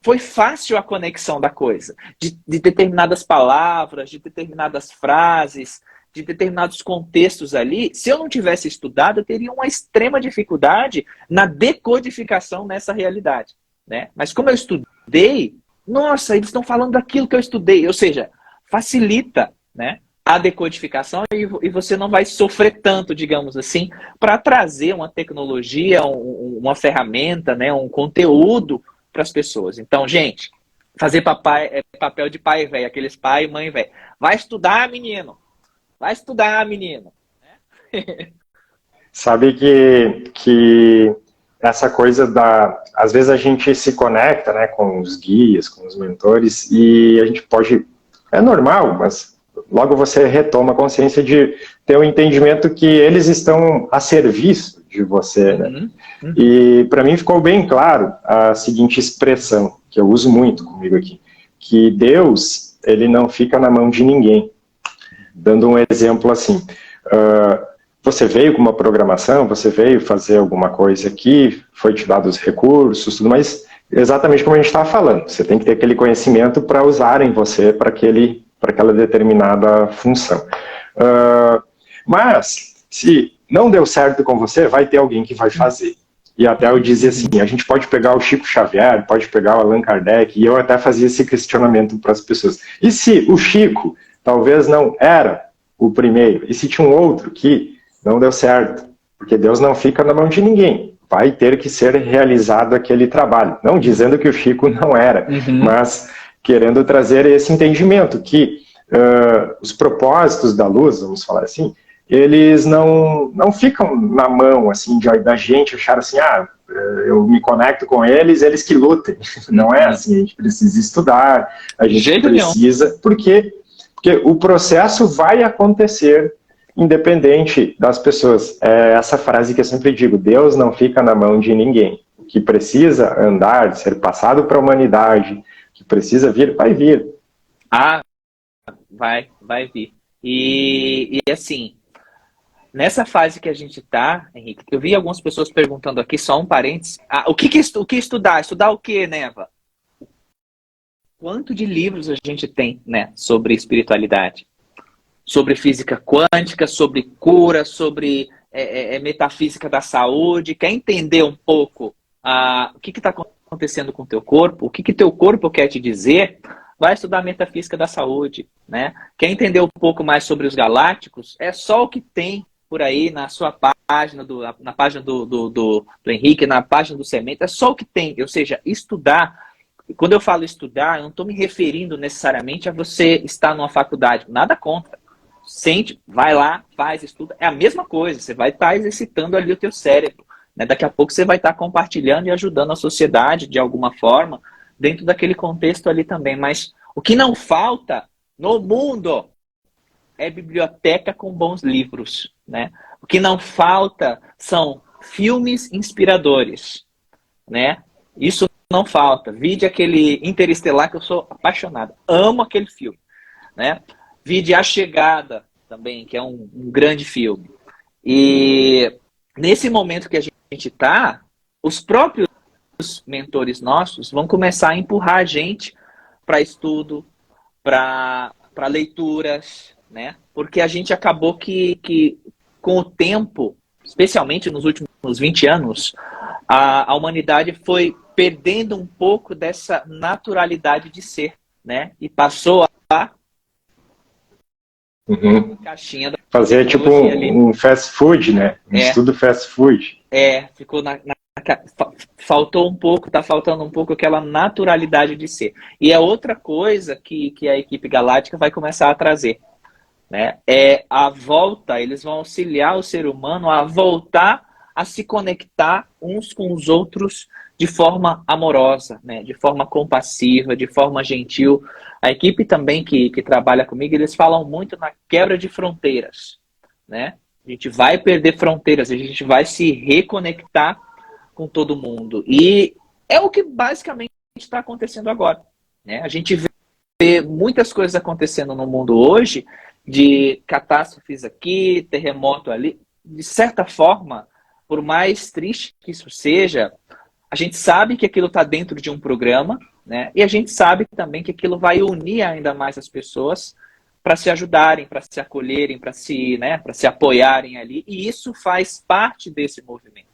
foi fácil a conexão da coisa, de determinadas palavras, de determinadas frases, de determinados contextos ali. Se eu não tivesse estudado, eu teria uma extrema dificuldade na decodificação nessa realidade, né? Mas como eu estudei, nossa, eles estão falando daquilo que eu estudei. Ou seja, facilita, né, a decodificação e você não vai sofrer tanto, digamos assim, para trazer uma tecnologia, uma ferramenta, né, um conteúdo para as pessoas. Então, gente, fazer papel de pai velho, aqueles pai e mãe velho. Vai estudar, menino. Vai estudar, menino. Sabe que essa coisa às vezes a gente se conecta, né, com os guias, com os mentores, e a gente pode, é normal, mas logo você retoma a consciência de ter um entendimento que eles estão a serviço de você, né? E para mim ficou bem claro a seguinte expressão, que eu uso muito comigo aqui. que Deus, ele não fica na mão de ninguém. Dando um exemplo assim, você veio com uma programação, você veio fazer alguma coisa aqui, foi te dado os recursos, tudo mais, exatamente como a gente estava falando. Você tem que ter aquele conhecimento para usar em você para aquela determinada função. Mas, se não deu certo com você, vai ter alguém que vai fazer. E até eu dizia assim, a gente pode pegar o Chico Xavier, pode pegar o Allan Kardec, e eu até fazia esse questionamento para as pessoas. E se o Chico talvez não era o primeiro, e se tinha um outro que não deu certo? Porque Deus não fica na mão de ninguém. Vai ter que ser realizado aquele trabalho. Não dizendo que o Chico não era, mas querendo trazer esse entendimento que os propósitos da luz, vamos falar assim, eles não ficam na mão assim, da gente achar assim, eu me conecto com eles, eles que lutem. Não é assim, a gente precisa estudar, a gente precisa, porque o processo vai acontecer independente das pessoas. É essa frase que eu sempre digo, Deus não fica na mão de ninguém. O que precisa andar, ser passado para a humanidade, o que precisa vir, vai vir. Vai vir. E assim, nessa fase que a gente está, Henrique, eu vi algumas pessoas perguntando aqui, só um parênteses, o que estudar? Estudar o que, Neva? Quanto de livros a gente tem, né, sobre espiritualidade? Sobre física quântica, sobre cura, sobre metafísica da saúde. Quer entender um pouco o que está acontecendo com o teu corpo? O que teu corpo quer te dizer? Vai estudar metafísica da saúde, né? Quer entender um pouco mais sobre os galácticos? É só o que tem por aí na sua página, na página do Henrique, na página do Semente. É só o que tem. Ou seja, estudar. Quando eu falo estudar, eu não estou me referindo necessariamente a você estar numa faculdade. Nada contra. Sente, vai lá, faz, estuda. É a mesma coisa. Você vai estar exercitando ali o teu cérebro, né? Daqui a pouco você vai estar compartilhando e ajudando a sociedade de alguma forma, dentro daquele contexto ali também. Mas o que não falta no mundo é biblioteca com bons livros, né? O que não falta são filmes inspiradores, né? Isso não falta. Vide aquele Interestelar, que eu sou apaixonado. Amo aquele filme, né? Vide A Chegada também, que é um grande filme. E nesse momento que a gente está, os próprios mentores nossos vão começar a empurrar a gente para estudo, para leituras, né? Porque a gente acabou que com o tempo, especialmente nos últimos 20 anos, a humanidade foi perdendo um pouco dessa naturalidade de ser, né? E passou a caixinha da fazer tipo um fast food, né? Um estudo fast food. Ficou faltou um pouco, tá faltando um pouco aquela naturalidade de ser. E é outra coisa que a equipe galáctica vai começar a trazer, né? É a volta, eles vão auxiliar o ser humano a voltar a se conectar uns com os outros de forma amorosa, né? De forma compassiva, de forma gentil. A equipe também que trabalha comigo, eles falam muito na quebra de fronteiras, né? A gente vai perder fronteiras, a gente vai se reconectar com todo mundo. E é o que basicamente está acontecendo agora, né? A gente vê muitas coisas acontecendo no mundo hoje, de catástrofes aqui, terremoto ali. De certa forma, por mais triste que isso seja, a gente sabe que aquilo está dentro de um programa, né? E a gente sabe também que aquilo vai unir ainda mais as pessoas para se ajudarem, para se acolherem, para se apoiarem ali. E isso faz parte desse movimento.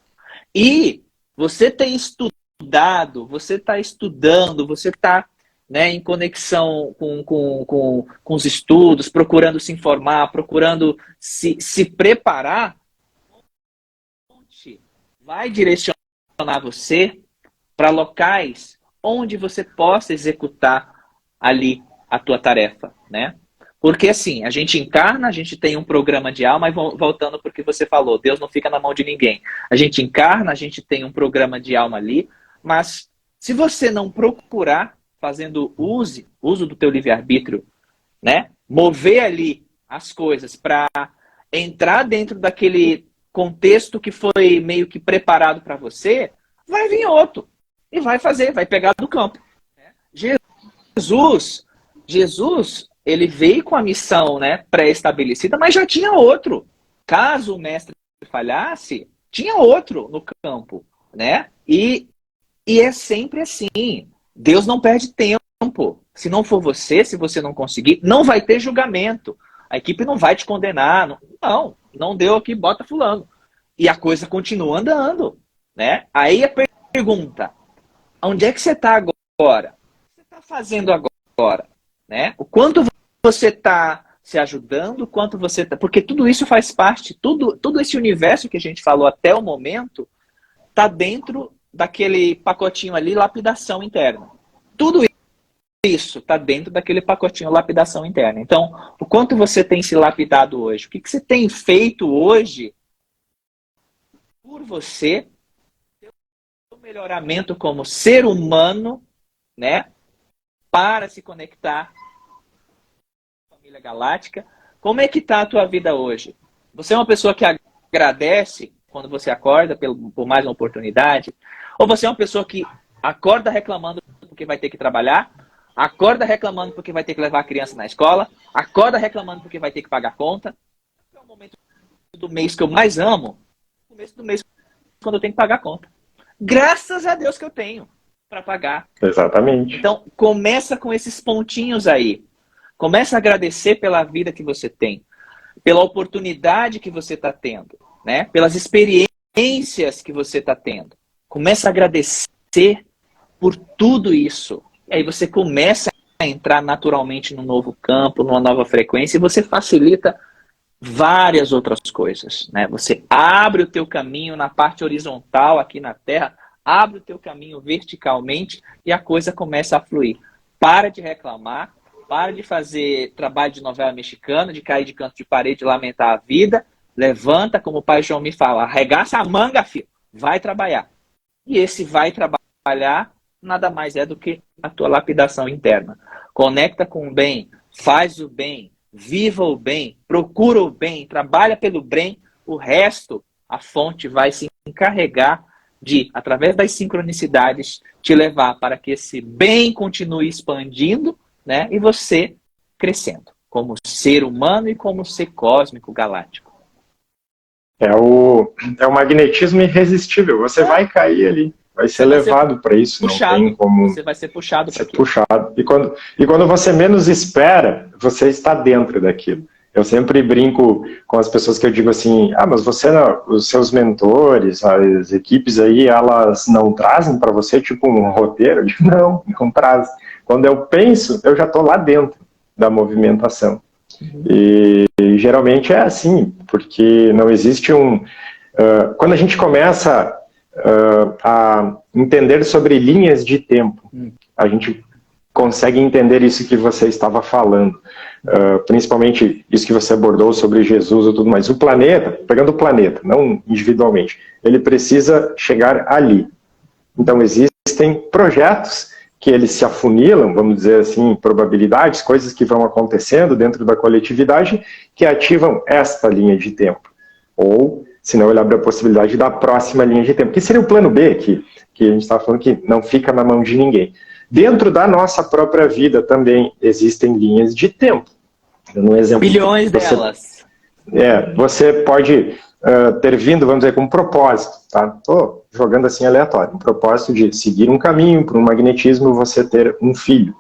E você tem estudado, você está estudando, você está, né, em conexão com os estudos, procurando se informar, procurando se preparar, vai direcionar você para locais onde você possa executar ali a tua tarefa, né? Porque assim, a gente encarna, a gente tem um programa de alma, e voltando para o que você falou, Deus não fica na mão de ninguém. A gente encarna, a gente tem um programa de alma ali, mas se você não procurar, fazendo uso do teu livre-arbítrio, né? Mover ali as coisas para entrar dentro daquele contexto que foi meio que preparado para você, vai vir outro. E vai fazer, vai pegar do campo. Jesus, ele veio com a missão, né, pré-estabelecida, mas já tinha outro. Caso o mestre falhasse, tinha outro no campo, né? E é sempre assim. Deus não perde tempo. Se não for você, se você não conseguir, não vai ter julgamento. A equipe não vai te condenar. Não deu aqui, bota fulano. E a coisa continua andando, né? Aí a pergunta, onde é que você está agora? O que você está fazendo agora? Né? O quanto você está se ajudando, o quanto você está... Porque tudo isso faz parte, todo esse universo que a gente falou até o momento, está dentro daquele pacotinho ali, lapidação interna. Tudo isso está dentro daquele pacotinho lapidação interna. Então, o quanto você tem se lapidado hoje? O que você tem feito hoje por você, o melhoramento como ser humano, né, para se conectar com a família galáctica? Como é que está a tua vida hoje? Você é uma pessoa que agradece quando você acorda por mais uma oportunidade? Ou você é uma pessoa que acorda reclamando porque vai ter que trabalhar, acorda reclamando porque vai ter que levar a criança na escola, acorda reclamando porque vai ter que pagar a conta? É o momento do mês que eu mais amo, o começo do mês quando eu tenho que pagar a conta. Graças a Deus que eu tenho para pagar. Exatamente. Então, começa com esses pontinhos aí. Começa a agradecer pela vida que você tem, pela oportunidade que você está tendo, né? Pelas experiências que você está tendo. Começa a agradecer por tudo isso. E aí você começa a entrar naturalmente num novo campo, numa nova frequência, e você facilita várias outras coisas, né? Você abre o teu caminho na parte horizontal aqui na Terra, abre o teu caminho verticalmente e a coisa começa a fluir. Para de reclamar, para de fazer trabalho de novela mexicana, de cair de canto de parede, lamentar a vida. Levanta, como o pai João me fala, arregaça a manga, filho, vai trabalhar. E esse vai trabalhar nada mais é do que a tua lapidação interna. Conecta com o bem, faz o bem, viva o bem, procura o bem, trabalha pelo bem, o resto, a fonte vai se encarregar de, através das sincronicidades, te levar para que esse bem continue expandindo, né? E você crescendo, como ser humano e como ser cósmico galáctico. É o magnetismo irresistível. Você vai cair ali, vai ser levado para isso. Puxado, não tem como você vai ser puxado para aquilo. Puxado. E quando você menos espera, você está dentro daquilo. Eu sempre brinco com as pessoas que eu digo assim, mas você, os seus mentores, as equipes aí, elas não trazem para você tipo um roteiro? Eu digo, não trazem. Quando eu penso, eu já estou lá dentro da movimentação. E geralmente é assim, porque não existe quando a gente começa a entender sobre linhas de tempo, a gente consegue entender isso que você estava falando, principalmente isso que você abordou sobre Jesus e tudo mais. O planeta, pegando o planeta, não individualmente, ele precisa chegar ali. Então existem projetos que eles se afunilam, vamos dizer assim, probabilidades, coisas que vão acontecendo dentro da coletividade que ativam esta linha de tempo. Ou, se não, ele abre a possibilidade da próxima linha de tempo, que seria o plano B, que a gente está falando que não fica na mão de ninguém. Dentro da nossa própria vida também existem linhas de tempo. Dando um exemplo. Bilhões delas. Você pode ter vindo, vamos dizer, com um propósito, tá? Estou jogando assim aleatório, um propósito de seguir um caminho para um magnetismo, você ter um filho.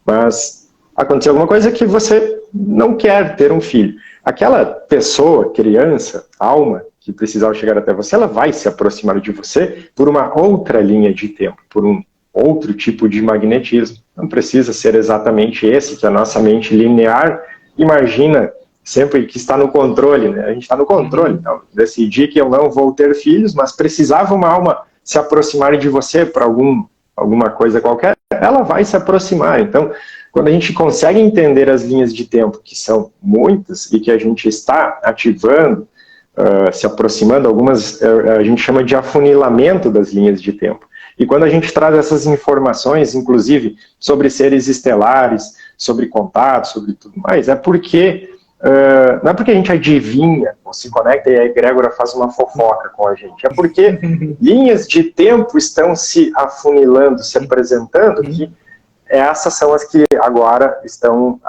Mas aconteceu alguma coisa que você não quer ter um filho. Aquela pessoa, criança, alma, que precisava chegar até você, ela vai se aproximar de você por uma outra linha de tempo, por um outro tipo de magnetismo. Não precisa ser exatamente esse que a nossa mente linear imagina sempre que está no controle, né? A gente está no controle. Então, decidi que eu não vou ter filhos, mas precisava uma alma se aproximar de você para alguma coisa qualquer, ela vai se aproximar. Então, quando a gente consegue entender as linhas de tempo, que são muitas, e que a gente está ativando, se aproximando, algumas a gente chama de afunilamento das linhas de tempo. E quando a gente traz essas informações, inclusive sobre seres estelares, sobre contatos, sobre tudo mais, é porque não é porque a gente adivinha ou se conecta e a egrégora faz uma fofoca com a gente, é porque linhas de tempo estão se afunilando, se apresentando, que essas são as que agora estão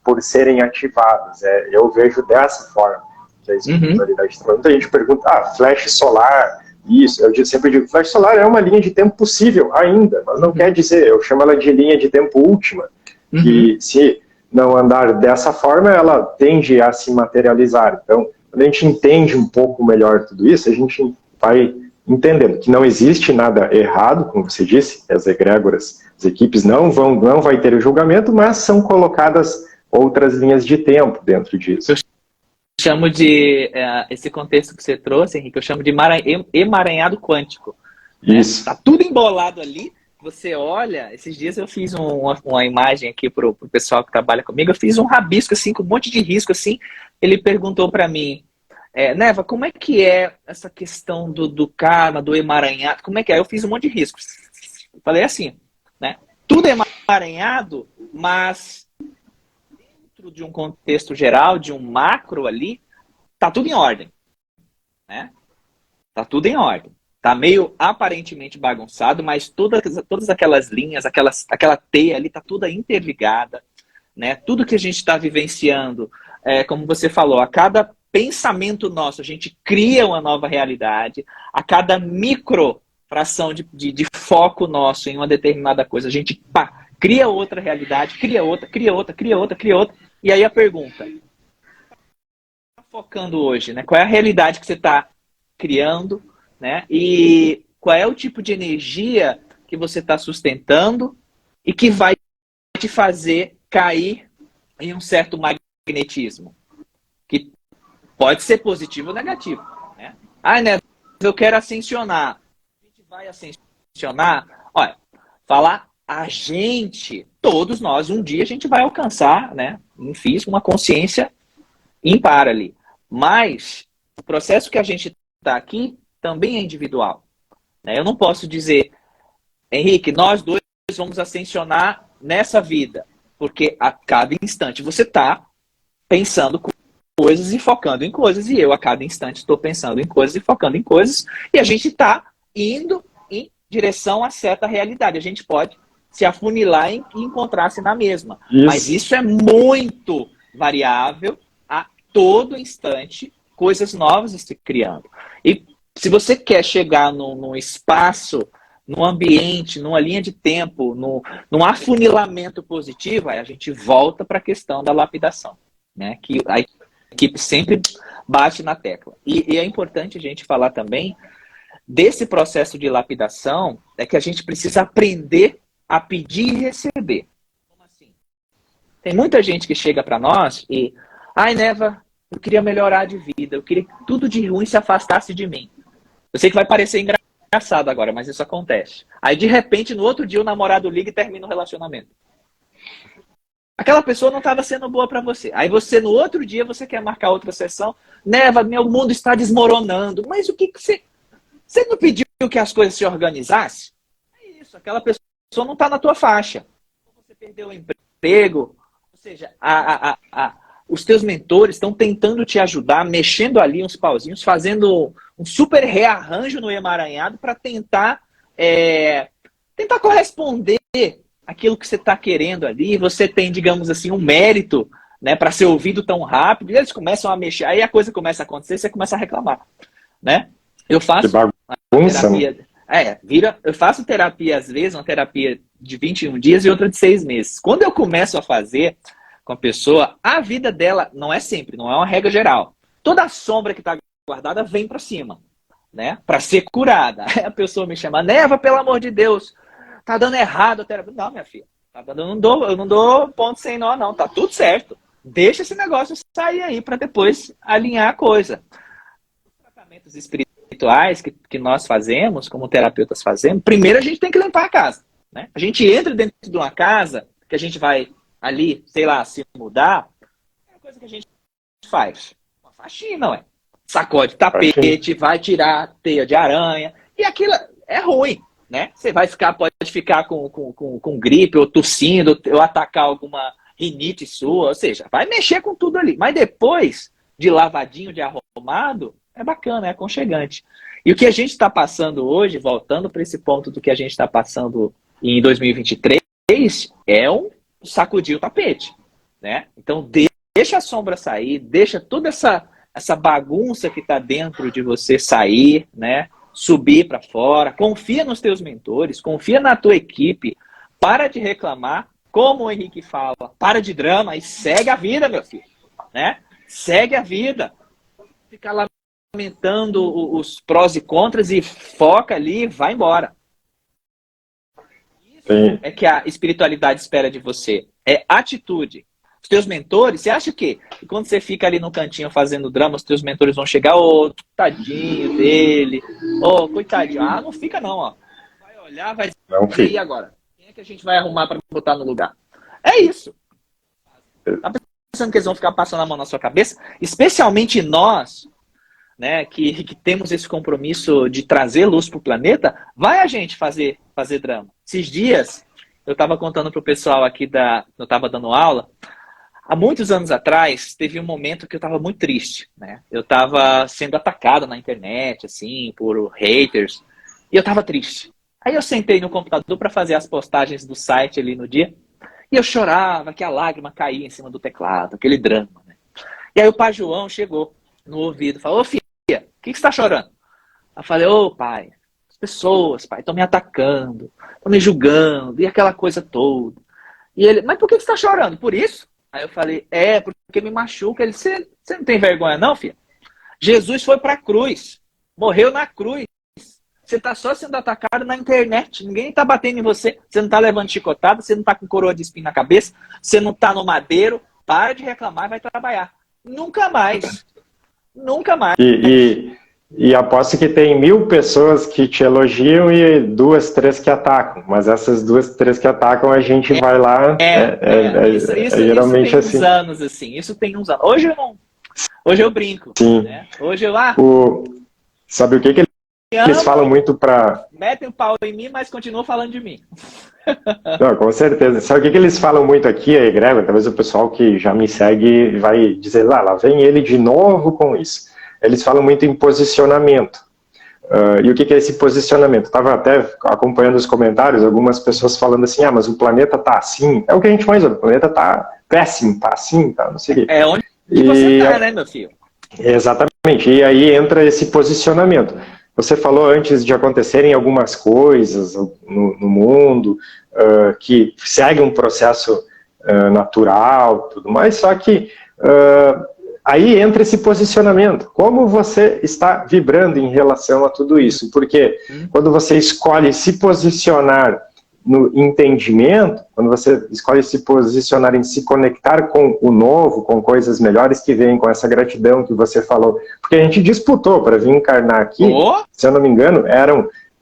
por serem ativadas. Eu vejo dessa forma que a espiritualidade está. Muita gente pergunta, flash solar, isso. Eu sempre digo, flash solar é uma linha de tempo possível ainda, mas não quer dizer, eu chamo ela de linha de tempo última, que se não andar dessa forma, ela tende a se materializar. Então, quando a gente entende um pouco melhor tudo isso, a gente vai entendendo que não existe nada errado, como você disse, as egrégoras, as equipes não vai ter o julgamento, mas são colocadas outras linhas de tempo dentro disso. Eu chamo de, esse contexto que você trouxe, Henrique, eu chamo de emaranhado quântico. Isso. Tá tudo embolado ali, você olha, esses dias eu fiz uma imagem aqui pro pessoal que trabalha comigo, eu fiz um rabisco assim, com um monte de risco assim, ele perguntou para mim, Neva, como é que é essa questão do karma, do emaranhado? Como é que é? Eu fiz um monte de riscos. Falei assim, né? Tudo é emaranhado, mas dentro de um contexto geral, de um macro ali, tá tudo em ordem. Né? Tá tudo em ordem. Tá meio aparentemente bagunçado, mas todas aquelas linhas, aquela teia ali, tá toda interligada. Né? Tudo que a gente está vivenciando, como você falou, a cada pensamento nosso, a gente cria uma nova realidade. A cada micro fração de foco nosso em uma determinada coisa, a gente cria outra realidade, cria outra. E aí a pergunta, tá focando hoje, né? Qual é a realidade que você está criando, né? E qual é o tipo de energia que você está sustentando e que vai te fazer cair em um certo magnetismo? Que pode ser positivo ou negativo. Né? Né? Eu quero ascensionar. A gente vai ascensionar. Olha, falar a gente, todos nós, um dia a gente vai alcançar, né? Enfim, uma consciência ímpar ali. Mas o processo que a gente está aqui também é individual. Né? Eu não posso dizer, Henrique, nós dois vamos ascensionar nessa vida. Porque a cada instante você está pensando coisas e focando em coisas, e eu a cada instante estou pensando em coisas e focando em coisas, e a gente está indo em direção a certa realidade. A gente pode se afunilar e encontrar-se na mesma. Isso. Mas isso é muito variável, a todo instante, coisas novas se criando. E se você quer chegar num espaço, num ambiente, numa linha de tempo, num afunilamento positivo, aí a gente volta para a questão da lapidação, né? Que a equipe sempre bate na tecla. E é importante a gente falar também desse processo de lapidação, é que a gente precisa aprender a pedir e receber. Como assim? Tem muita gente que chega para nós e, Neva, eu queria melhorar de vida, eu queria que tudo de ruim se afastasse de mim. Eu sei que vai parecer engraçado agora, mas isso acontece. Aí, de repente, no outro dia, o namorado liga e termina o relacionamento. Aquela pessoa não estava sendo boa para você. Aí você, no outro dia, você quer marcar outra sessão. Neva, meu mundo está desmoronando. Mas o que você... Você não pediu que as coisas se organizassem? É isso, aquela pessoa não está na tua faixa. Você perdeu o emprego. Ou seja, os teus mentores estão tentando te ajudar, mexendo ali uns pauzinhos, fazendo um super rearranjo no emaranhado para tentar corresponder aquilo que você está querendo ali. Você tem, digamos assim, um mérito, né, para ser ouvido tão rápido, e eles começam a mexer, aí a coisa começa a acontecer, você começa a reclamar, né? Eu faço terapia, eu faço terapia às vezes, uma terapia de 21 dias e outra de 6 meses. Quando eu começo a fazer com a pessoa, a vida dela não é sempre, não é uma regra geral. Toda a sombra que está guardada vem para cima, né? Para ser curada. Aí a pessoa me chama, Neva, pelo amor de Deus, tá dando errado a terapia. Não, minha filha, eu não dou ponto sem nó, não. Tá tudo certo. Deixa esse negócio sair aí para depois alinhar a coisa. Os tratamentos espirituais que nós fazemos, como terapeutas fazemos, primeiro a gente tem que limpar a casa, né? A gente entra dentro de uma casa que a gente vai ali, sei lá, se mudar, é uma coisa que a gente faz. Uma faxina, ué. Sacode tapete, vai tirar teia de aranha, e aquilo é ruim, né? Você pode ficar com gripe, ou tossindo, ou atacar alguma rinite sua, ou seja, vai mexer com tudo ali. Mas depois de lavadinho, de arrumado, é bacana, é aconchegante. E o que a gente está passando hoje, voltando para esse ponto do que a gente está passando em 2023, é um sacudir o tapete, né? Então, deixa a sombra sair, deixa toda essa bagunça que está dentro de você sair, né? Subir para fora, confia nos teus mentores, confia na tua equipe, para de reclamar, como o Henrique fala, para de drama e segue a vida, meu filho, né? Segue a vida. Fica lamentando os prós e contras e foca ali e vai embora. Isso é que a espiritualidade espera de você. É atitude. Os teus mentores, você acha que quando você fica ali no cantinho fazendo drama, os teus mentores vão chegar, ô, tadinho dele, ô, coitadinho. Ah, não fica não, ó. Vai olhar, vai dizer, e agora? Quem é que a gente vai arrumar para botar no lugar? É isso. Tá pensando que eles vão ficar passando a mão na sua cabeça? Especialmente nós, né, que temos esse compromisso de trazer luz para o planeta, vai a gente fazer drama. Esses dias, eu estava contando para o pessoal aqui, eu estava dando aula, há muitos anos atrás, teve um momento que eu estava muito triste, né? Eu estava sendo atacado na internet, assim, por haters, e eu estava triste. Aí eu sentei no computador para fazer as postagens do site ali no dia, e eu chorava, que a lágrima caía em cima do teclado, aquele drama, né? E aí o pai João chegou no ouvido, falou, ô filha, o que você está chorando? Eu falei, ô pai, as pessoas, pai, estão me atacando, estão me julgando, e aquela coisa toda. E ele, mas por que você está chorando? Por isso? Aí eu falei, porque me machuca. Ele, você não tem vergonha não, filha? Jesus foi para a cruz, morreu na cruz. Você está só sendo atacado na internet, ninguém está batendo em você, você não está levando chicotada, você não está com coroa de espinho na cabeça, você não está no madeiro, para de reclamar e vai trabalhar. Nunca mais. Nunca mais. E aposto que tem 1000 pessoas que te elogiam e 2, 3 que atacam. Mas essas 2, 3 que atacam, a gente vai lá. Isso geralmente tem assim. uns anos, assim. Isso tem uns anos. Hoje eu brinco. Sim. Né? Hoje eu. Sabe o que eles falam muito para. Metem o pau em mim, mas continuam falando de mim. Não, com certeza. Sabe o que eles falam muito aqui, a egrégora? Talvez o pessoal que já me segue vai dizer, lá vem ele de novo com isso. Eles falam muito em posicionamento. E o que é esse posicionamento? Estava até acompanhando os comentários, algumas pessoas falando assim, mas o planeta está assim. É o que a gente mais ouve, o planeta está péssimo, está assim, tá, não sei o quê. É onde você está, né, meu filho? Exatamente. E aí entra esse posicionamento. Você falou antes de acontecerem algumas coisas no mundo, que segue um processo natural, tudo mais, só que aí entra esse posicionamento. Como você está vibrando em relação a tudo isso? Porque quando você escolhe se posicionar no entendimento, quando você escolhe se posicionar em se conectar com o novo, com coisas melhores que vêm, com essa gratidão que você falou. Porque a gente disputou para vir encarnar aqui, se eu não me engano,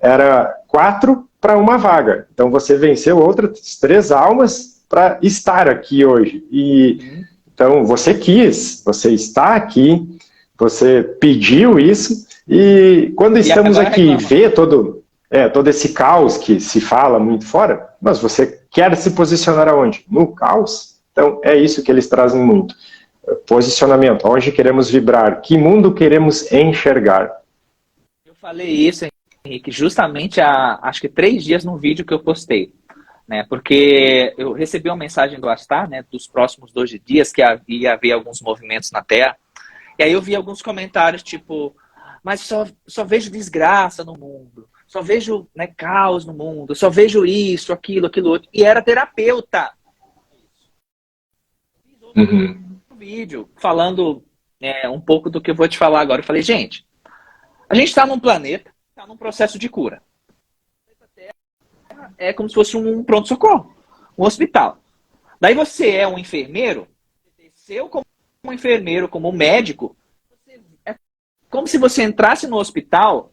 era 4 para 1 vaga. Então você venceu outras 3 almas para estar aqui hoje. Então, você quis, você está aqui, você pediu isso, e quando estamos aqui e vê todo esse caos que se fala muito fora, mas você quer se posicionar aonde? No caos? Então, é isso que eles trazem muito. Posicionamento, onde queremos vibrar, que mundo queremos enxergar. Eu falei isso, Henrique, justamente há, acho que 3 dias num vídeo que eu postei. Né, porque eu recebi uma mensagem do Astar, né, dos próximos 12 dias, que ia haver alguns movimentos na Terra, e aí eu vi alguns comentários tipo, mas só vejo desgraça no mundo, só vejo, né, caos no mundo, só vejo isso, aquilo outro, e era terapeuta. Um vídeo falando um pouco do que eu vou te falar agora. Eu falei, gente, a gente está num planeta, está num processo de cura. É como se fosse um pronto-socorro, um hospital. Daí você é um enfermeiro, você desceu como um enfermeiro, como um médico, é como se você entrasse no hospital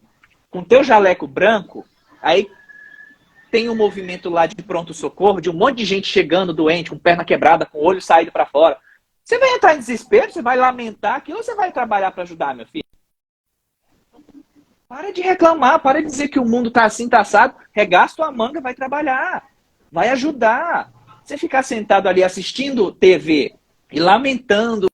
com teu jaleco branco, aí tem um movimento lá de pronto-socorro, de um monte de gente chegando doente, com perna quebrada, com o olho saído para fora. Você vai entrar em desespero, você vai lamentar aquilo ou você vai trabalhar para ajudar, meu filho? Para de reclamar, para de dizer que o mundo tá assim, tá assado. Regaça tua manga, vai trabalhar. Vai ajudar. Você ficar sentado ali assistindo TV e lamentando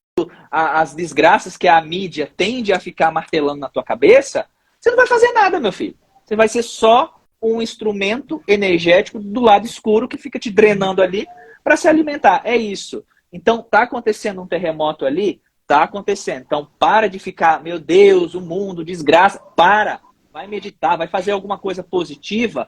as desgraças que a mídia tende a ficar martelando na tua cabeça, você não vai fazer nada, meu filho. Você vai ser só um instrumento energético do lado escuro que fica te drenando ali para se alimentar. É isso. Então, tá acontecendo um terremoto ali? Tá acontecendo. Então, para de ficar, meu Deus, o mundo, desgraça. Para. Vai meditar, vai fazer alguma coisa positiva,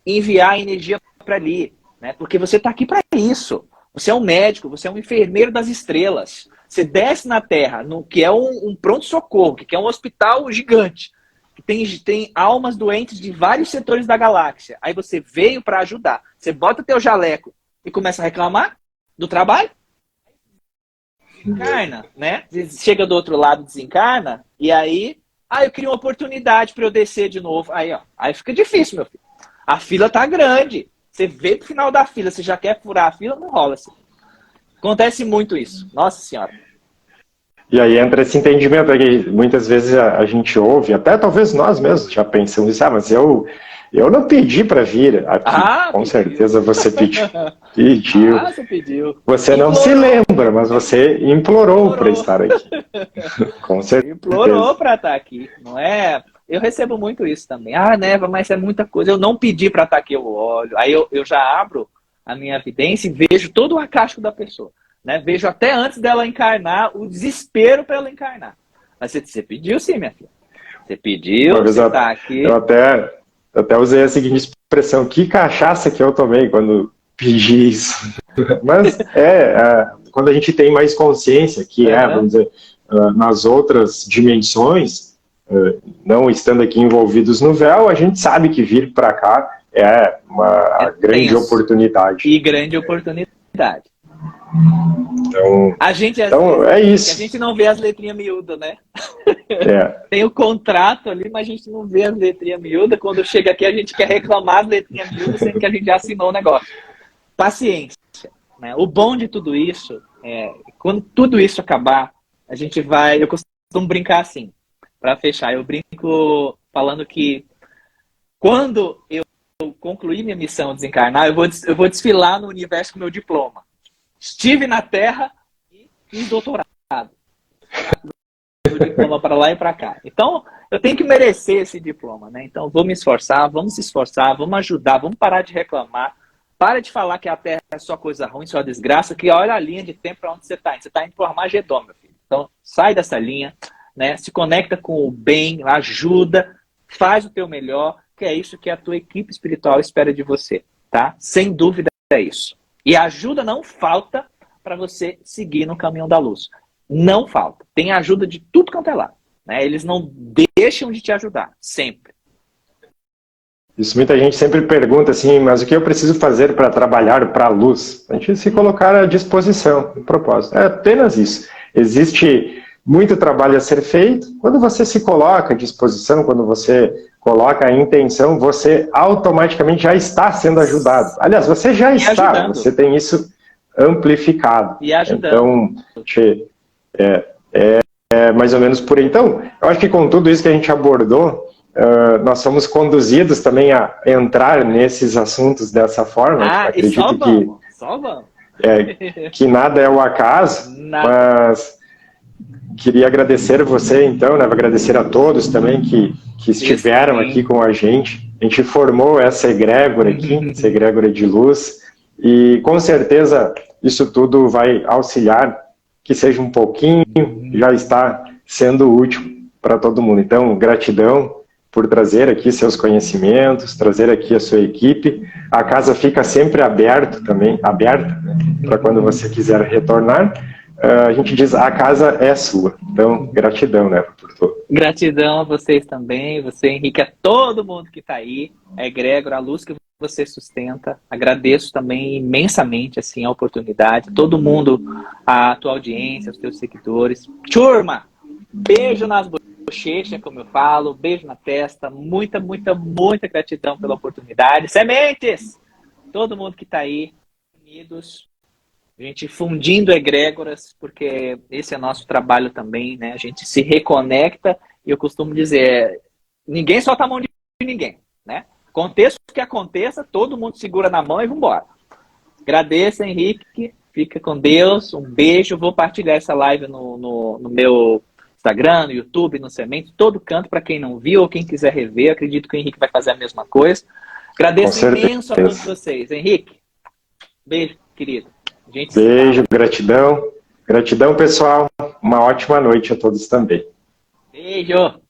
enviar energia para ali, né? Porque você está aqui para isso. Você é um médico, você é um enfermeiro das estrelas. Você desce na Terra, no que é um pronto-socorro, que é um hospital gigante, que tem almas doentes de vários setores da galáxia. Aí você veio para ajudar. Você bota teu jaleco e começa a reclamar do trabalho? Desencarna, né? Chega do outro lado, desencarna, e aí, eu queria uma oportunidade para eu descer de novo. Aí, ó, aí fica difícil, meu filho. A fila tá grande. Você vê pro final da fila, você já quer furar a fila, não rola assim. Acontece muito isso. Nossa Senhora. E aí entra esse entendimento que muitas vezes a gente ouve, até talvez nós mesmos já pensamos isso, mas eu não pedi para vir aqui. Com certeza você pediu. Pediu. Você pediu. Você implorou. Não se lembra, mas você implorou para estar aqui. Com certeza. Implorou para estar aqui, não é? Eu recebo muito isso também. Neva, mas é muita coisa. Eu não pedi para estar aqui, eu olho. Aí eu já abro a minha evidência e vejo todo o acástico da pessoa. Né? Vejo até antes dela encarnar o desespero para ela encarnar. Mas você pediu sim, minha filha. Você pediu, você está aqui. Eu até usei a seguinte expressão: que cachaça que eu tomei quando pedi isso. Mas quando a gente tem mais consciência, que vamos dizer, nas outras dimensões, não estando aqui envolvidos no véu, a gente sabe que vir para cá é uma grande oportunidade. E grande oportunidade. Então, a gente, é isso. A gente não vê as letrinhas miúdas, né? Tem o contrato ali, mas a gente não vê as letrinhas miúdas. Quando chega aqui, a gente quer reclamar as letrinhas miúdas, sendo que a gente já assinou o negócio. Paciência. Né? O bom de tudo isso quando tudo isso acabar, a gente vai... Eu costumo brincar assim, para fechar. Eu brinco falando que quando eu concluir minha missão desencarnar, eu vou desfilar no universo com meu diploma. Estive na Terra e fiz doutorado. O diploma para lá e para cá. Então, eu tenho que merecer esse diploma, né? Então, vou me esforçar, vamos se esforçar, vamos ajudar, vamos parar de reclamar. Para de falar que a Terra é só coisa ruim, só desgraça, que olha a linha de tempo para onde você está indo. Você está indo para o Armagedon, meu filho. Então, sai dessa linha, né? Se conecta com o bem, ajuda, faz o teu melhor, que é isso que a tua equipe espiritual espera de você, tá? Sem dúvida é isso. E a ajuda não falta para você seguir no caminho da luz. Não falta. Tem ajuda de tudo quanto é lá. Né? Eles não deixam de te ajudar. Sempre. Isso muita gente sempre pergunta assim, mas o que eu preciso fazer para trabalhar para a luz? A gente se colocar à disposição, no propósito. É apenas isso. Existe muito trabalho a ser feito. Quando você se coloca à disposição, quando você coloca a intenção, você automaticamente já está sendo ajudado. Aliás, você já está, ajudando. Você tem isso amplificado. E ajudando. Então, é mais ou menos por aí. Então, eu acho que com tudo isso que a gente abordou, nós somos conduzidos também a entrar nesses assuntos dessa forma. Acredito só vamos. Que nada é o acaso, mas queria agradecer você, então, né? Agradecer a todos também que estiveram aqui com a gente. A gente formou essa egrégora aqui, essa egrégora de luz, e com certeza isso tudo vai auxiliar, que seja um pouquinho, já está sendo útil para todo mundo. Então, gratidão por trazer aqui seus conhecimentos, trazer aqui a sua equipe. A casa fica sempre aberta, né, para quando você quiser retornar. A gente diz, a casa é sua. Então, gratidão, né, por tudo. Gratidão a vocês também, você, Henrique, a todo mundo que está aí, a egrégora, a luz que você sustenta. Agradeço também imensamente assim, a oportunidade, todo mundo, a tua audiência, os teus seguidores. Turma, beijo nas bochechas, como eu falo, beijo na testa, muita, muita, muita gratidão pela oportunidade. Sementes! Todo mundo que está aí, unidos, a gente fundindo egrégoras, porque esse é nosso trabalho também, né? A gente se reconecta e eu costumo dizer, ninguém solta a mão de ninguém, né? Aconteça o que aconteça, todo mundo segura na mão e vambora. Agradeço, Henrique, fica com Deus, um beijo, vou partilhar essa live no meu Instagram, no YouTube, no Semente, todo canto para quem não viu ou quem quiser rever, acredito que o Henrique vai fazer a mesma coisa. Agradeço imenso a todos vocês. Henrique, beijo, querido. Beijo, gratidão. Gratidão, pessoal. Uma ótima noite a todos também. Beijo.